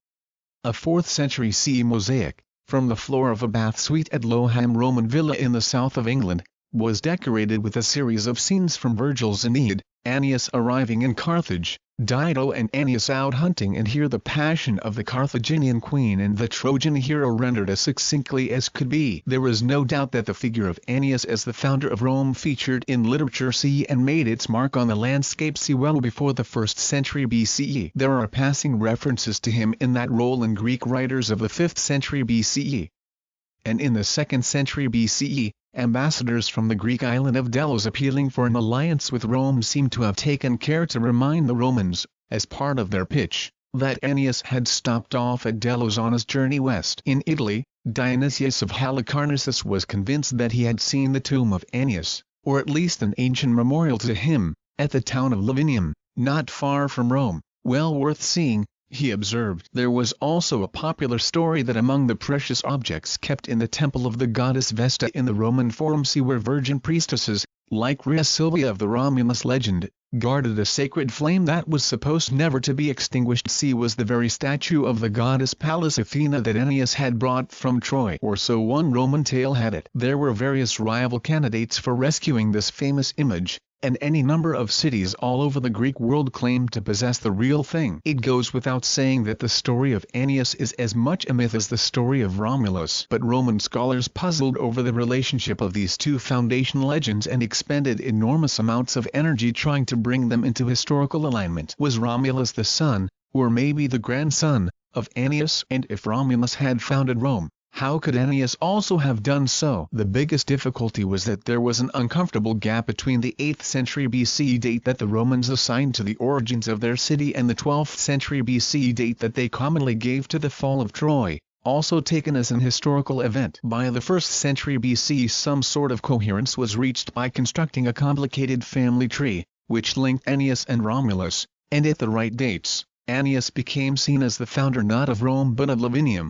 A 4th-century CE mosaic, from the floor of a bath suite at Loham Roman villa in the south of England, was decorated with a series of scenes from Virgil's Aeneid, Aeneas arriving in Carthage, Dido and Aeneas out hunting, and here the passion of the Carthaginian queen and the Trojan hero rendered as succinctly as could be. There is no doubt that the figure of Aeneas as the founder of Rome featured in literature CE and made its mark on the landscape CE well before the 1st century BCE. There are passing references to him in that role in Greek writers of the 5th century BCE. And in the 2nd century BCE, ambassadors from the Greek island of Delos appealing for an alliance with Rome seem to have taken care to remind the Romans, as part of their pitch, that Aeneas had stopped off at Delos on his journey west. In Italy, Dionysius of Halicarnassus was convinced that he had seen the tomb of Aeneas, or at least an ancient memorial to him, at the town of Lavinium, not far from Rome. Well worth seeing, he observed. There was also a popular story that among the precious objects kept in the temple of the goddess Vesta in the Roman Forum C were virgin priestesses, like Rhea Silvia of the Romulus legend, guarded a sacred flame that was supposed never to be extinguished. C was the very statue of the goddess Pallas Athena that Aeneas had brought from Troy, or so one Roman tale had it. There were various rival candidates for rescuing this famous image, and any number of cities all over the Greek world claimed to possess the real thing. It goes without saying that the story of Aeneas is as much a myth as the story of Romulus. But Roman scholars puzzled over the relationship of these two foundation legends and expended enormous amounts of energy trying to bring them into historical alignment. Was Romulus the son, or maybe the grandson, of Aeneas? And if Romulus had founded Rome, how could Aeneas also have done so? The biggest difficulty was that there was an uncomfortable gap between the 8th century BC date that the Romans assigned to the origins of their city and the 12th century BC date that they commonly gave to the fall of Troy, also taken as an historical event. By the 1st century BC some sort of coherence was reached by constructing a complicated family tree, which linked Aeneas and Romulus, and at the right dates, Aeneas became seen as the founder not of Rome but of Lavinium.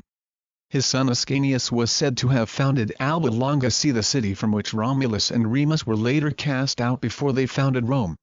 His son Ascanius was said to have founded Alba Longa C, the city from which Romulus and Remus were later cast out before they founded Rome.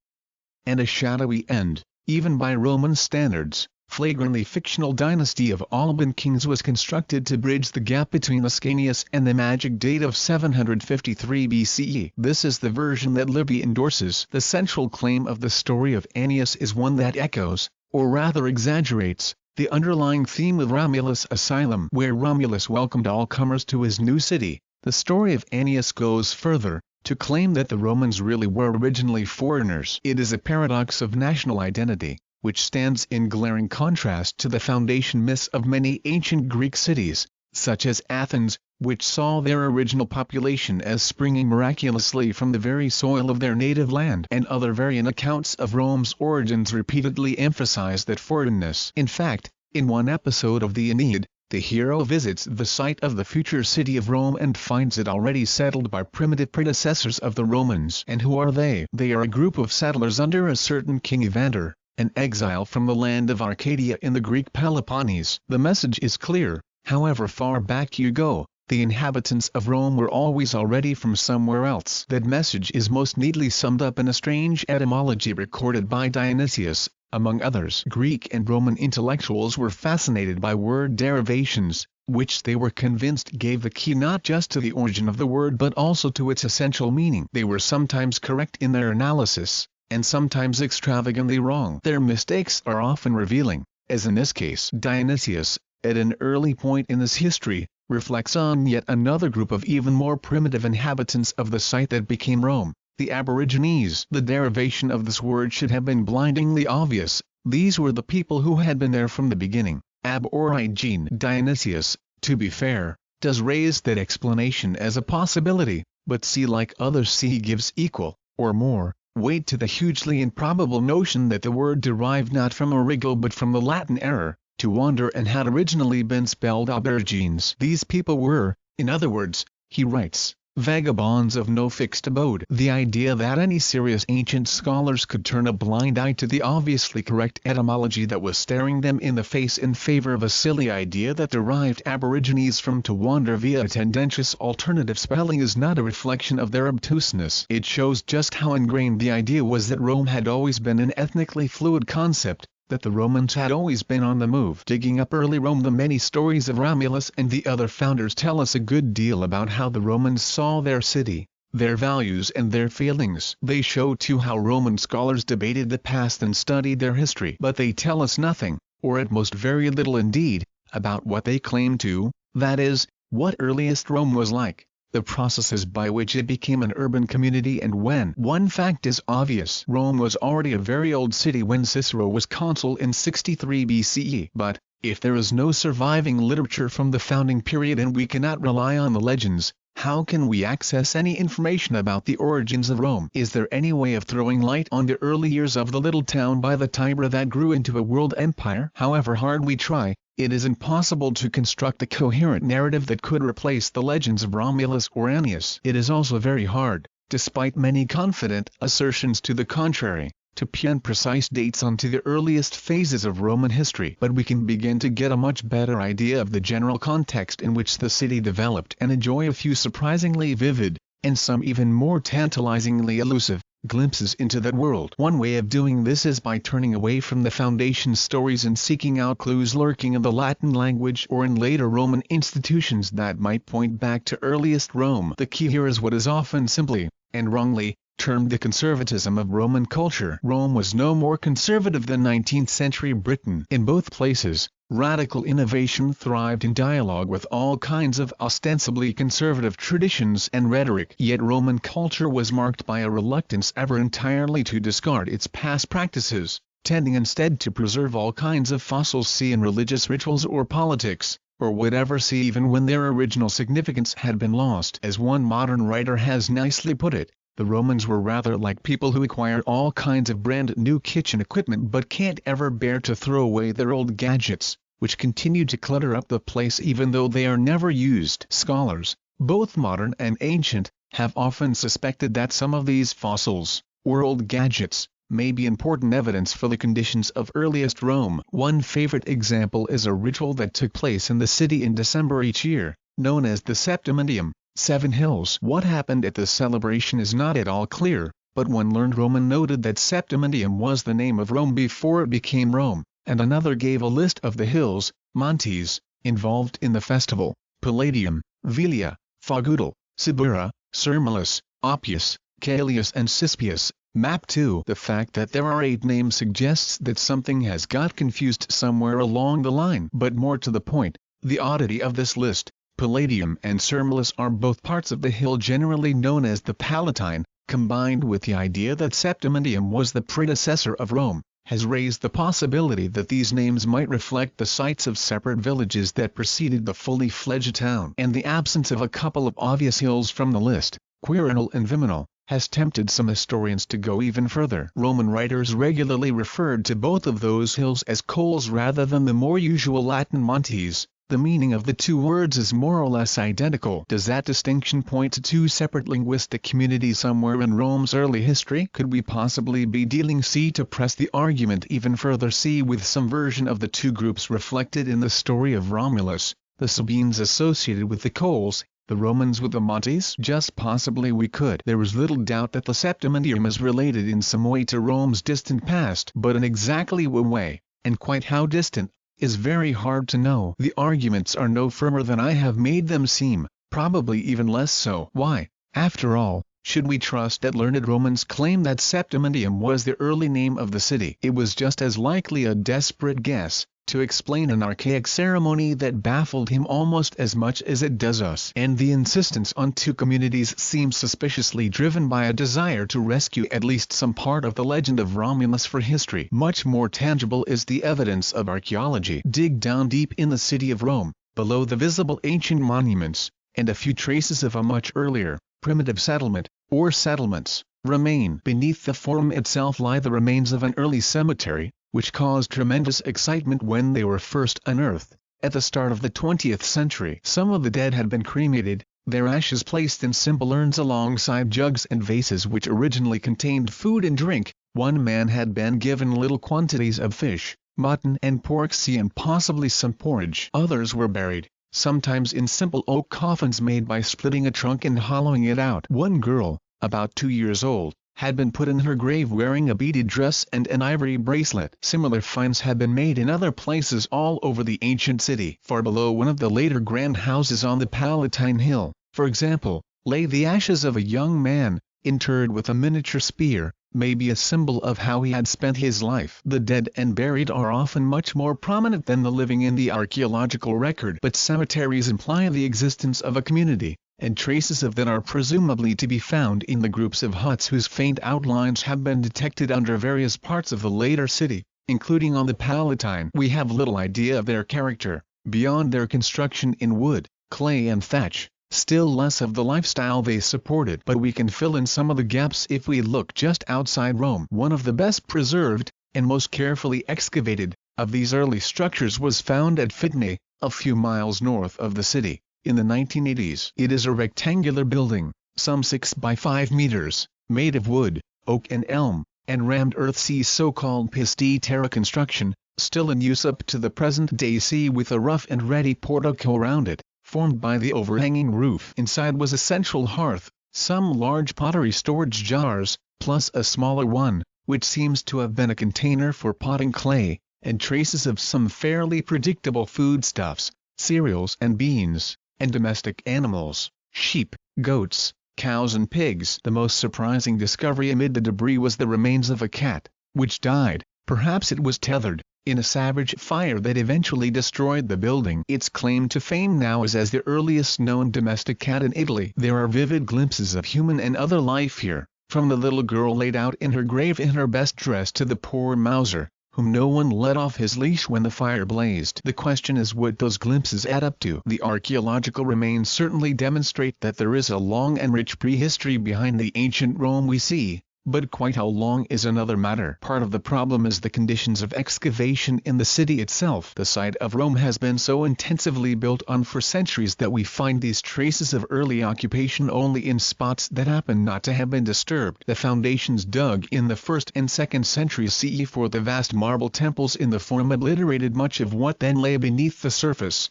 And a shadowy end, even by Roman standards, flagrantly fictional dynasty of Alban kings was constructed to bridge the gap between Ascanius and the magic date of 753 BCE. This is the version that Livy endorses. The central claim of the story of Aeneas is one that echoes, or rather exaggerates, the underlying theme of Romulus' Asylum, where Romulus welcomed all comers to his new city. The story of Aeneas goes further, to claim that the Romans really were originally foreigners. It is a paradox of national identity, which stands in glaring contrast to the foundation myths of many ancient Greek cities, such as Athens, which saw their original population as springing miraculously from the very soil of their native land. And other variant accounts of Rome's origins repeatedly emphasize that foreignness. In fact, in one episode of the Aeneid, The hero visits the site of the future city of Rome and finds it already settled by primitive predecessors of the Romans. And who are they? They are a group of settlers under a certain King Evander, an exile from the land of Arcadia in the Greek Peloponnese. The message is clear: however far back you go, the inhabitants of Rome were always already from somewhere else. That message is most neatly summed up in a strange etymology recorded by Dionysius. Among others, Greek and Roman intellectuals were fascinated by word derivations, which they were convinced gave the key not just to the origin of the word but also to its essential meaning. They were sometimes correct in their analysis, and sometimes extravagantly wrong. Their mistakes are often revealing, as in this case. Dionysius, at an early point in this history, reflects on yet another group of even more primitive inhabitants of the site that became Rome, the Aborigines. The derivation of this word should have been blindingly obvious. These were the people who had been there from the beginning. Aborigine. Dionysius, to be fair, does raise that explanation as a possibility, but like others he gives equal, or more, weight to the hugely improbable notion that the word derived not from origo but from the Latin error, to wander, and had originally been spelled aborigines. These people were, in other words, he writes, vagabonds of no fixed abode. The idea that any serious ancient scholars could turn a blind eye to the obviously correct etymology that was staring them in the face in favor of a silly idea that derived aborigines from to wander via a tendentious alternative spelling is not a reflection of their obtuseness. It shows just how ingrained the idea was that Rome had always been an ethnically fluid concept, that the Romans had always been on the move. Digging up early Rome, the many stories of Romulus and the other founders tell us a good deal about how the Romans saw their city, their values and their feelings. They show too how Roman scholars debated the past and studied their history. But they tell us nothing, or at most very little indeed, about what they claim to, that is, what earliest Rome was like, the processes by which it became an urban community and when. One fact is obvious: Rome was already a very old city when Cicero was consul in 63 BCE. But, if there is no surviving literature from the founding period and we cannot rely on the legends, how can we access any information about the origins of Rome? Is there any way of throwing light on the early years of the little town by the Tiber that grew into a world empire? However hard we try, it is impossible to construct a coherent narrative that could replace the legends of Romulus or Annius. It is also very hard, despite many confident assertions to the contrary, to pin precise dates onto the earliest phases of Roman history. But we can begin to get a much better idea of the general context in which the city developed and enjoy a few surprisingly vivid, and some even more tantalizingly elusive, glimpses into that world. One way of doing this is by turning away from the foundation stories and seeking out clues lurking in the Latin language or in later Roman institutions that might point back to earliest Rome. The key here is what is often simply, and wrongly, termed the conservatism of Roman culture. Rome was no more conservative than 19th century Britain. In both places, radical innovation thrived in dialogue with all kinds of ostensibly conservative traditions and rhetoric. Yet Roman culture was marked by a reluctance ever entirely to discard its past practices, tending instead to preserve all kinds of fossils in religious rituals or politics, or whatever, even when their original significance had been lost. As one modern writer has nicely put it, the Romans were rather like people who acquire all kinds of brand new kitchen equipment but can't ever bear to throw away their old gadgets, which continue to clutter up the place even though they are never used. Scholars, both modern and ancient, have often suspected that some of these fossils, or old gadgets, may be important evidence for the conditions of earliest Rome. One favorite example is a ritual that took place in the city in December each year, known as the Septimantium, 7 Hills. What happened at the celebration is not at all clear, but one learned Roman noted that Septimantium was the name of Rome before it became Rome, and another gave a list of the hills, montes, involved in the festival: Palladium, Velia, Fagutal, Sibura, Sermulus, Oppius, Caelius and Cispius. Map 2. The fact that there are 8 names suggests that something has got confused somewhere along the line. But more to the point, the oddity of this list: Palladium and Sermulus are both parts of the hill generally known as the Palatine, combined with the idea that Septimantium was the predecessor of Rome, has raised the possibility that these names might reflect the sites of separate villages that preceded the fully fledged town. And the absence of a couple of obvious hills from the list, Quirinal and Viminal, has tempted some historians to go even further. Roman writers regularly referred to both of those hills as cols rather than the more usual Latin montes, The meaning of the two words is more or less identical. Does that distinction point to two separate linguistic communities somewhere in Rome's early history? Could we possibly be dealing C? To press the argument even further, C with some version of the two groups reflected in the story of Romulus, the Sabines associated with the Gauls, the Romans with the Montes? Just possibly we could. There is little doubt that the Septimendium is related in some way to Rome's distant past, but in exactly what way, and quite how distant, is very hard to know. The arguments are no firmer than I have made them seem, probably even less so. Why, after all, should we trust that learned Romans claim that Septimendium was the early name of the city? It was just as likely a desperate guess, to explain an archaic ceremony that baffled him almost as much as it does us. And the insistence on two communities seems suspiciously driven by a desire to rescue at least some part of the legend of Romulus for history. Much more tangible is the evidence of archaeology. Dig down deep in the city of Rome, below the visible ancient monuments, and a few traces of a much earlier, primitive settlement, or settlements, remain. Beneath the Forum itself lie the remains of an early cemetery, which caused tremendous excitement when they were first unearthed, at the start of the 20th century. Some of the dead had been cremated, their ashes placed in simple urns alongside jugs and vases which originally contained food and drink. One man had been given little quantities of fish, mutton and pork and possibly some porridge. Others were buried, sometimes in simple oak coffins made by splitting a trunk and hollowing it out. One girl, about 2 years old, had been put in her grave wearing a beaded dress and an ivory bracelet. Similar finds had been made in other places all over the ancient city. Far below one of the later grand houses on the Palatine Hill, for example, lay the ashes of a young man, interred with a miniature spear, maybe a symbol of how he had spent his life. The dead and buried are often much more prominent than the living in the archaeological record, but cemeteries imply the existence of a community, and traces of that are presumably to be found in the groups of huts whose faint outlines have been detected under various parts of the later city, including on the Palatine. We have little idea of their character, beyond their construction in wood, clay and thatch, still less of the lifestyle they supported. But we can fill in some of the gaps if we look just outside Rome. One of the best preserved, and most carefully excavated, of these early structures was found at Fitnay, a few miles north of the city, in the 1980s. It is a rectangular building, some 6 by 5 meters, made of wood, oak and elm, and rammed earth. So-called Pisti Terra construction, still in use up to the present day. With a rough and ready portico round it, formed by the overhanging roof. Inside was a central hearth, some large pottery storage jars, plus a smaller one, which seems to have been a container for potting clay, and traces of some fairly predictable foodstuffs, cereals and beans, and domestic animals, sheep, goats, cows and pigs. The most surprising discovery amid the debris was the remains of a cat, which died, perhaps it was tethered, in a savage fire that eventually destroyed the building. Its claim to fame now is as the earliest known domestic cat in Italy. There are vivid glimpses of human and other life here, from the little girl laid out in her grave in her best dress to the poor Mauser, whom no one let off his leash when the fire blazed. The question is what those glimpses add up to. The archaeological remains certainly demonstrate that there is a long and rich prehistory behind the ancient Rome we see, but quite how long is another matter. Part of the problem is the conditions of excavation in the city itself. The site of Rome has been so intensively built on for centuries that we find these traces of early occupation only in spots that happen not to have been disturbed. The foundations dug in the 1st and 2nd centuries CE for the vast marble temples in the Forum obliterated much of what then lay beneath the surface.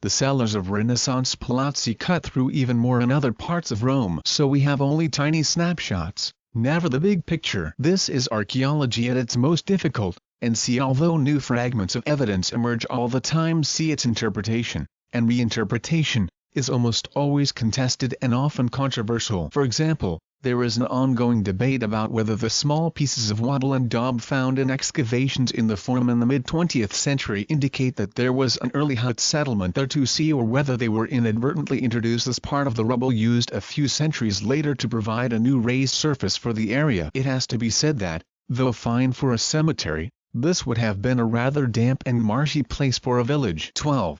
The cellars of Renaissance palazzi cut through even more in other parts of Rome, so we have only tiny snapshots, never the big picture. This is archaeology at its most difficult, and although new fragments of evidence emerge all the time, its interpretation, and reinterpretation, is almost always contested and often controversial. For example, there is an ongoing debate about whether the small pieces of wattle and daub found in excavations in the Forum in the mid-20th century indicate that there was an early hut settlement there too, or whether they were inadvertently introduced as part of the rubble used a few centuries later to provide a new raised surface for the area. It has to be said that, though fine for a cemetery, this would have been a rather damp and marshy place for a village. 12.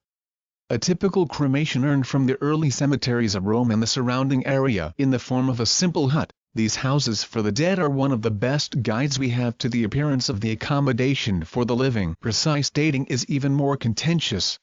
A typical cremation urn from the early cemeteries of Rome and the surrounding area. In the form of a simple hut, these houses for the dead are one of the best guides we have to the appearance of the accommodation for the living. Precise dating is even more contentious.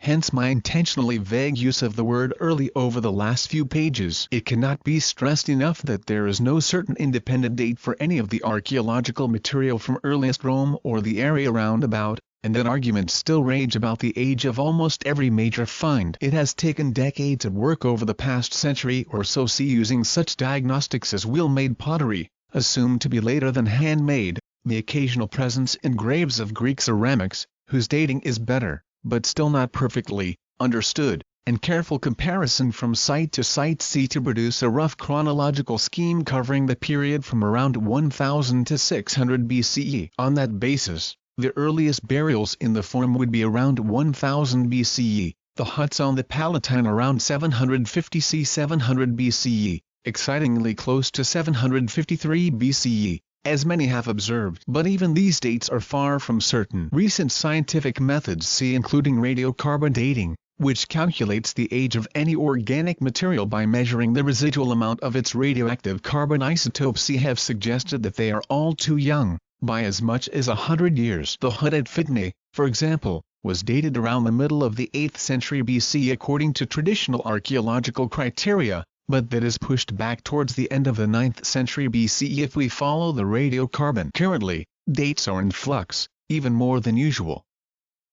Hence my intentionally vague use of the word early over the last few pages. It cannot be stressed enough that there is no certain independent date for any of the archaeological material from earliest Rome or the area round about, and that arguments still rage about the age of almost every major find. It has taken decades of work over the past century or so using such diagnostics as wheel-made pottery, assumed to be later than handmade, the occasional presence in graves of Greek ceramics, whose dating is better, but still not perfectly, understood, and careful comparison from site to site to produce a rough chronological scheme covering the period from around 1000 to 600 BCE. On that basis, the earliest burials in the Forum would be around 1000 BCE, the huts on the Palatine around 750 c. 700 BCE, excitingly close to 753 BCE, as many have observed. But even these dates are far from certain. Recent scientific methods including radiocarbon dating, which calculates the age of any organic material by measuring the residual amount of its radioactive carbon isotopes, have suggested that they are all too young, by as much as 100 years. The hut at Fitney, for example, was dated around the middle of the 8th century BC according to traditional archaeological criteria, but that is pushed back towards the end of the 9th century BCE if we follow the radiocarbon. Currently, dates are in flux, even more than usual.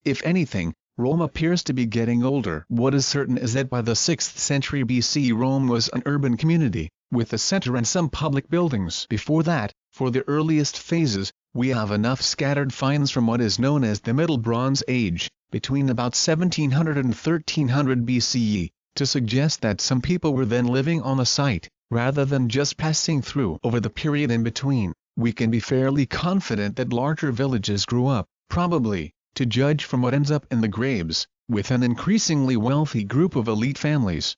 If anything, Rome appears to be getting older. What is certain is that by the 6th century BC Rome was an urban community, with a center and some public buildings. Before that, for the earliest phases, we have enough scattered finds from what is known as the Middle Bronze Age, between about 1700 and 1300 BCE, to suggest that some people were then living on the site, rather than just passing through. Over the period in between, we can be fairly confident that larger villages grew up, probably, to judge from what ends up in the graves, with an increasingly wealthy group of elite families,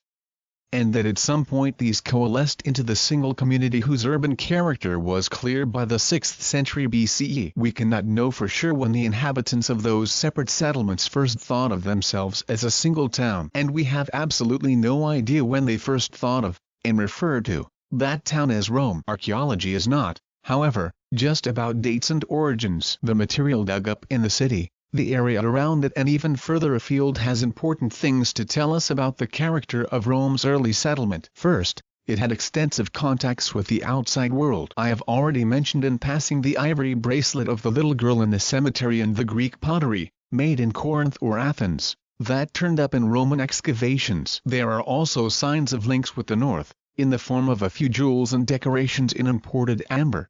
and that at some point these coalesced into the single community whose urban character was clear by the 6th century BCE. We cannot know for sure when the inhabitants of those separate settlements first thought of themselves as a single town, and we have absolutely no idea when they first thought of, and referred to, that town as Rome. Archaeology is not, however, just about dates and origins. The material dug up in the city, the area around it and even further afield has important things to tell us about the character of Rome's early settlement. First, it had extensive contacts with the outside world. I have already mentioned in passing the ivory bracelet of the little girl in the cemetery and the Greek pottery, made in Corinth or Athens, that turned up in Roman excavations. There are also signs of links with the north, in the form of a few jewels and decorations in imported amber.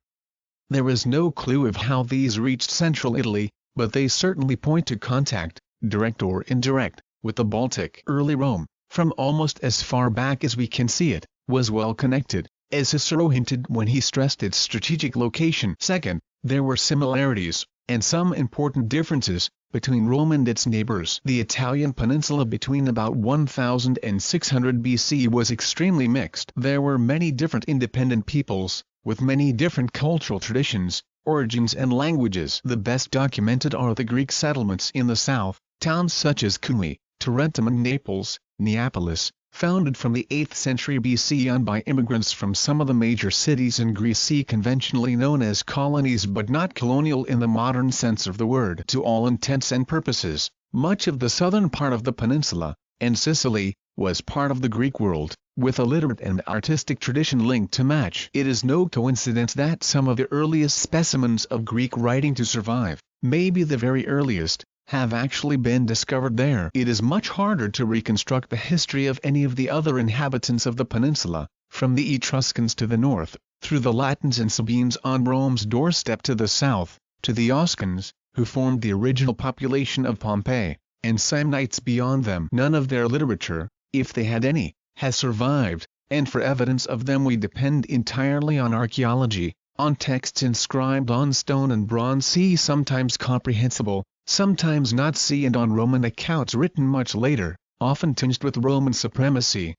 There is no clue of how these reached central Italy, but they certainly point to contact, direct or indirect, with the Baltic. Early Rome, from almost as far back as we can see it, was well connected, as Cicero hinted when he stressed its strategic location. Second, there were similarities, and some important differences, between Rome and its neighbors. The Italian peninsula between about 1000 and 600 BC was extremely mixed. There were many different independent peoples, with many different cultural traditions, origins and languages. The best documented are the Greek settlements in the south, towns such as Cumae, Tarentum and Naples, Neapolis, founded from the 8th century BC on by immigrants from some of the major cities in Greece, conventionally known as colonies but not colonial in the modern sense of the word. To all intents and purposes, much of the southern part of the peninsula, and Sicily, was part of the Greek world, with a literate and artistic tradition linked to match. It is no coincidence that some of the earliest specimens of Greek writing to survive, maybe the very earliest, have actually been discovered there. It is much harder to reconstruct the history of any of the other inhabitants of the peninsula, from the Etruscans to the north, through the Latins and Sabines on Rome's doorstep to the south, to the Oscans, who formed the original population of Pompeii, and Samnites beyond them. None of their literature, if they had any, has survived, and for evidence of them we depend entirely on archaeology, on texts inscribed on stone and bronze, sometimes comprehensible, sometimes not, and on Roman accounts written much later, often tinged with Roman supremacy.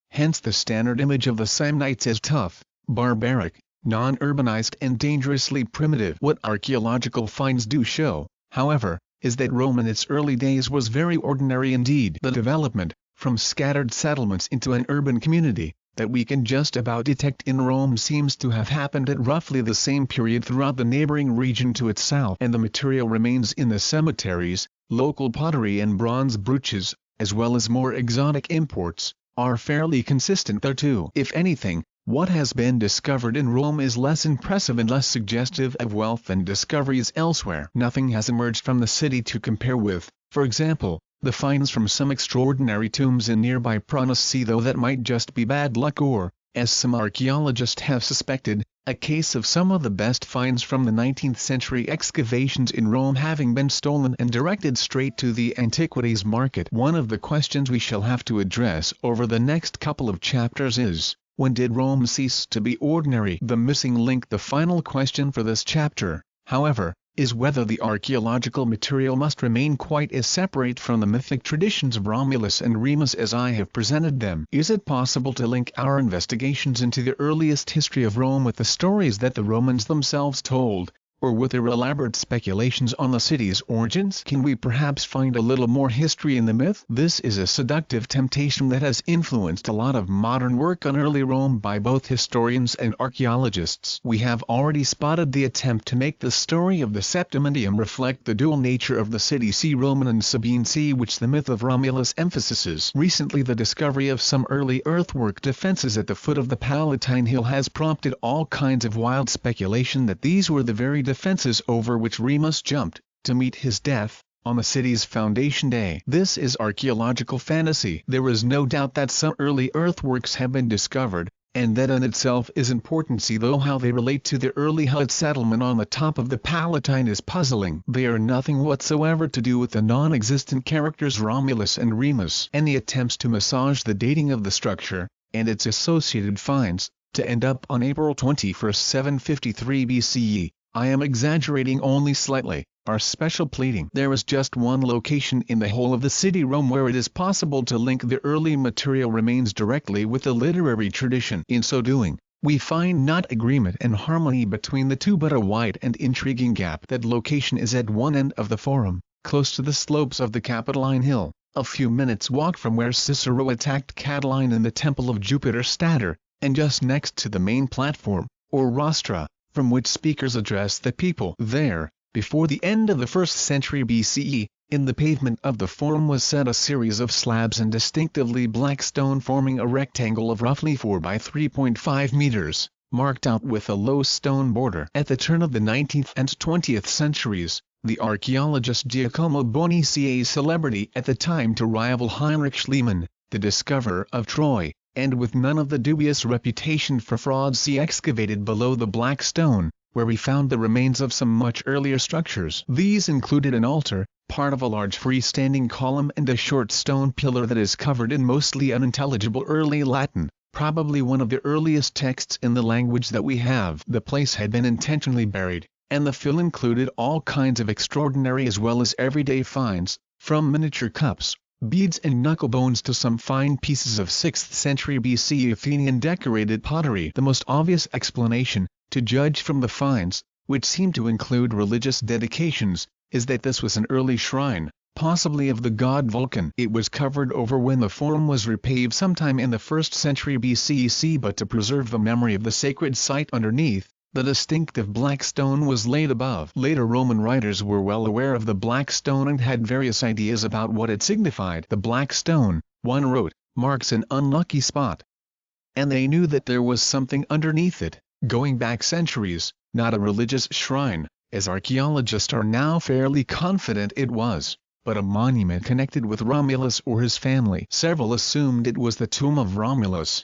Hence the standard image of the Samnites as tough, barbaric, non-urbanized and dangerously primitive. What archaeological finds do show, however, is that Rome in its early days was very ordinary indeed. The development, from scattered settlements into an urban community, that we can just about detect in Rome seems to have happened at roughly the same period throughout the neighboring region to its south, and the material remains in the cemeteries, Local pottery and bronze brooches, as well as more exotic imports, are fairly consistent there too. If anything, what has been discovered in Rome is less impressive and less suggestive of wealth and discoveries elsewhere. Nothing has emerged from the city to compare with, for example, the finds from some extraordinary tombs in nearby Brunissy, though that might just be bad luck or, as some archaeologists have suspected, a case of some of the best finds from the 19th century excavations in Rome having been stolen and directed straight to the antiquities market. One of the questions we shall have to address over the next couple of chapters is, when did Rome cease to be ordinary? The missing link, the final question for this chapter, however, is whether the archaeological material must remain quite as separate from the mythic traditions of Romulus and Remus as I have presented them. Is it possible to link our investigations into the earliest history of Rome with the stories that the Romans themselves told, or with their elaborate speculations on the city's origins? Can we perhaps find a little more history in the myth? This is a seductive temptation that has influenced a lot of modern work on early Rome by both historians and archaeologists. We have already spotted the attempt to make the story of the Septimoendium reflect the dual nature of the city, see Roman and Sabine, see which the myth of Romulus emphasizes. Recently, the discovery of some early earthwork defenses at the foot of the Palatine Hill has prompted all kinds of wild speculation that these were the very defenses over which Remus jumped, to meet his death, on the city's foundation day. This is archaeological fantasy. There is no doubt that some early earthworks have been discovered, and that in itself is important. See though how they relate to the early Hut settlement on the top of the Palatine is puzzling. They are nothing whatsoever to do with the non-existent characters Romulus and Remus, and the attempts to massage the dating of the structure, and its associated finds, to end up on April 21, 753 BCE. I am exaggerating only slightly. Our special pleading. There is just one location in the whole of the city Rome where it is possible to link the early material remains directly with the literary tradition. In so doing, we find not agreement and harmony between the two but a wide and intriguing gap. That location is at one end of the Forum, close to the slopes of the Capitoline Hill, a few minutes' walk from where Cicero attacked Catiline in the Temple of Jupiter Stator, and just next to the main platform, or rostra, from which speakers address the people. There, before the end of the 1st century BCE, in the pavement of the Forum was set a series of slabs and distinctively black stone forming a rectangle of roughly 4 by 3.5 meters, marked out with a low stone border. At the turn of the 19th and 20th centuries, the archaeologist Giacomo Bonici, a celebrity at the time to rival Heinrich Schliemann, the discoverer of Troy, and with none of the dubious reputation for frauds, he excavated below the black stone, where we found the remains of some much earlier structures. These included an altar, part of a large freestanding column, and a short stone pillar that is covered in mostly unintelligible early Latin, probably one of the earliest texts in the language that we have. The place had been intentionally buried, and the fill included all kinds of extraordinary as well as everyday finds, from miniature cups, beads and knuckle bones to some fine pieces of 6th century BC Athenian decorated pottery. The most obvious explanation, to judge from the finds, which seem to include religious dedications, is that this was an early shrine, possibly of the god Vulcan. It was covered over when the Forum was repaved sometime in the 1st century BCE, but to preserve the memory of the sacred site underneath, the distinctive black stone was laid above. Later Roman writers were well aware of the black stone and had various ideas about what it signified. The black stone, one wrote, marks an unlucky spot. And they knew that there was something underneath it, going back centuries, not a religious shrine, as archaeologists are now fairly confident it was, but a monument connected with Romulus or his family. Several assumed it was the tomb of Romulus.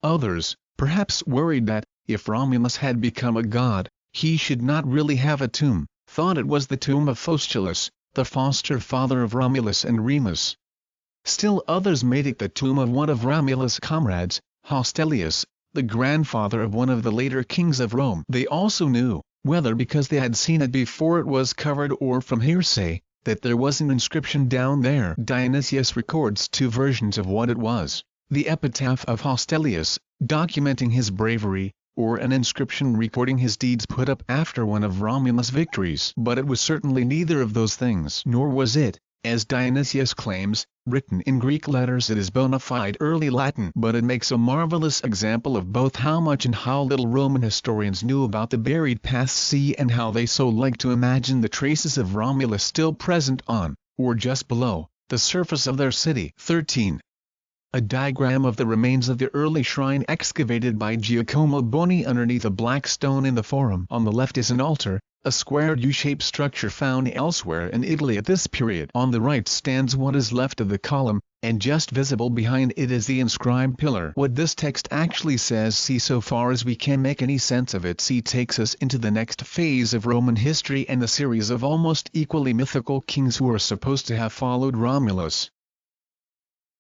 Others, perhaps worried that, if Romulus had become a god, he should not really have a tomb, thought it was the tomb of Faustulus, the foster father of Romulus and Remus. Still others made it the tomb of one of Romulus' comrades, Hostilius, the grandfather of one of the later kings of Rome. They also knew, whether because they had seen it before it was covered or from hearsay, that there was an inscription down there. Dionysius records two versions of what it was: the epitaph of Hostilius, documenting his bravery, or an inscription recording his deeds put up after one of Romulus' victories. But it was certainly neither of those things. Nor was it, as Dionysius claims, written in Greek letters. It is bona fide early Latin. But it makes a marvelous example of both how much and how little Roman historians knew about the buried past, and how they so like to imagine the traces of Romulus still present on, or just below, the surface of their city. 13. A diagram of the remains of the early shrine excavated by Giacomo Boni underneath a black stone in the forum. On the left is an altar, a square U-shaped structure found elsewhere in Italy at this period. On the right stands what is left of the column, and just visible behind it is the inscribed pillar. What this text actually says, see, so far as we can make any sense of it, see, takes us into the next phase of Roman history and the series of almost equally mythical kings who are supposed to have followed Romulus.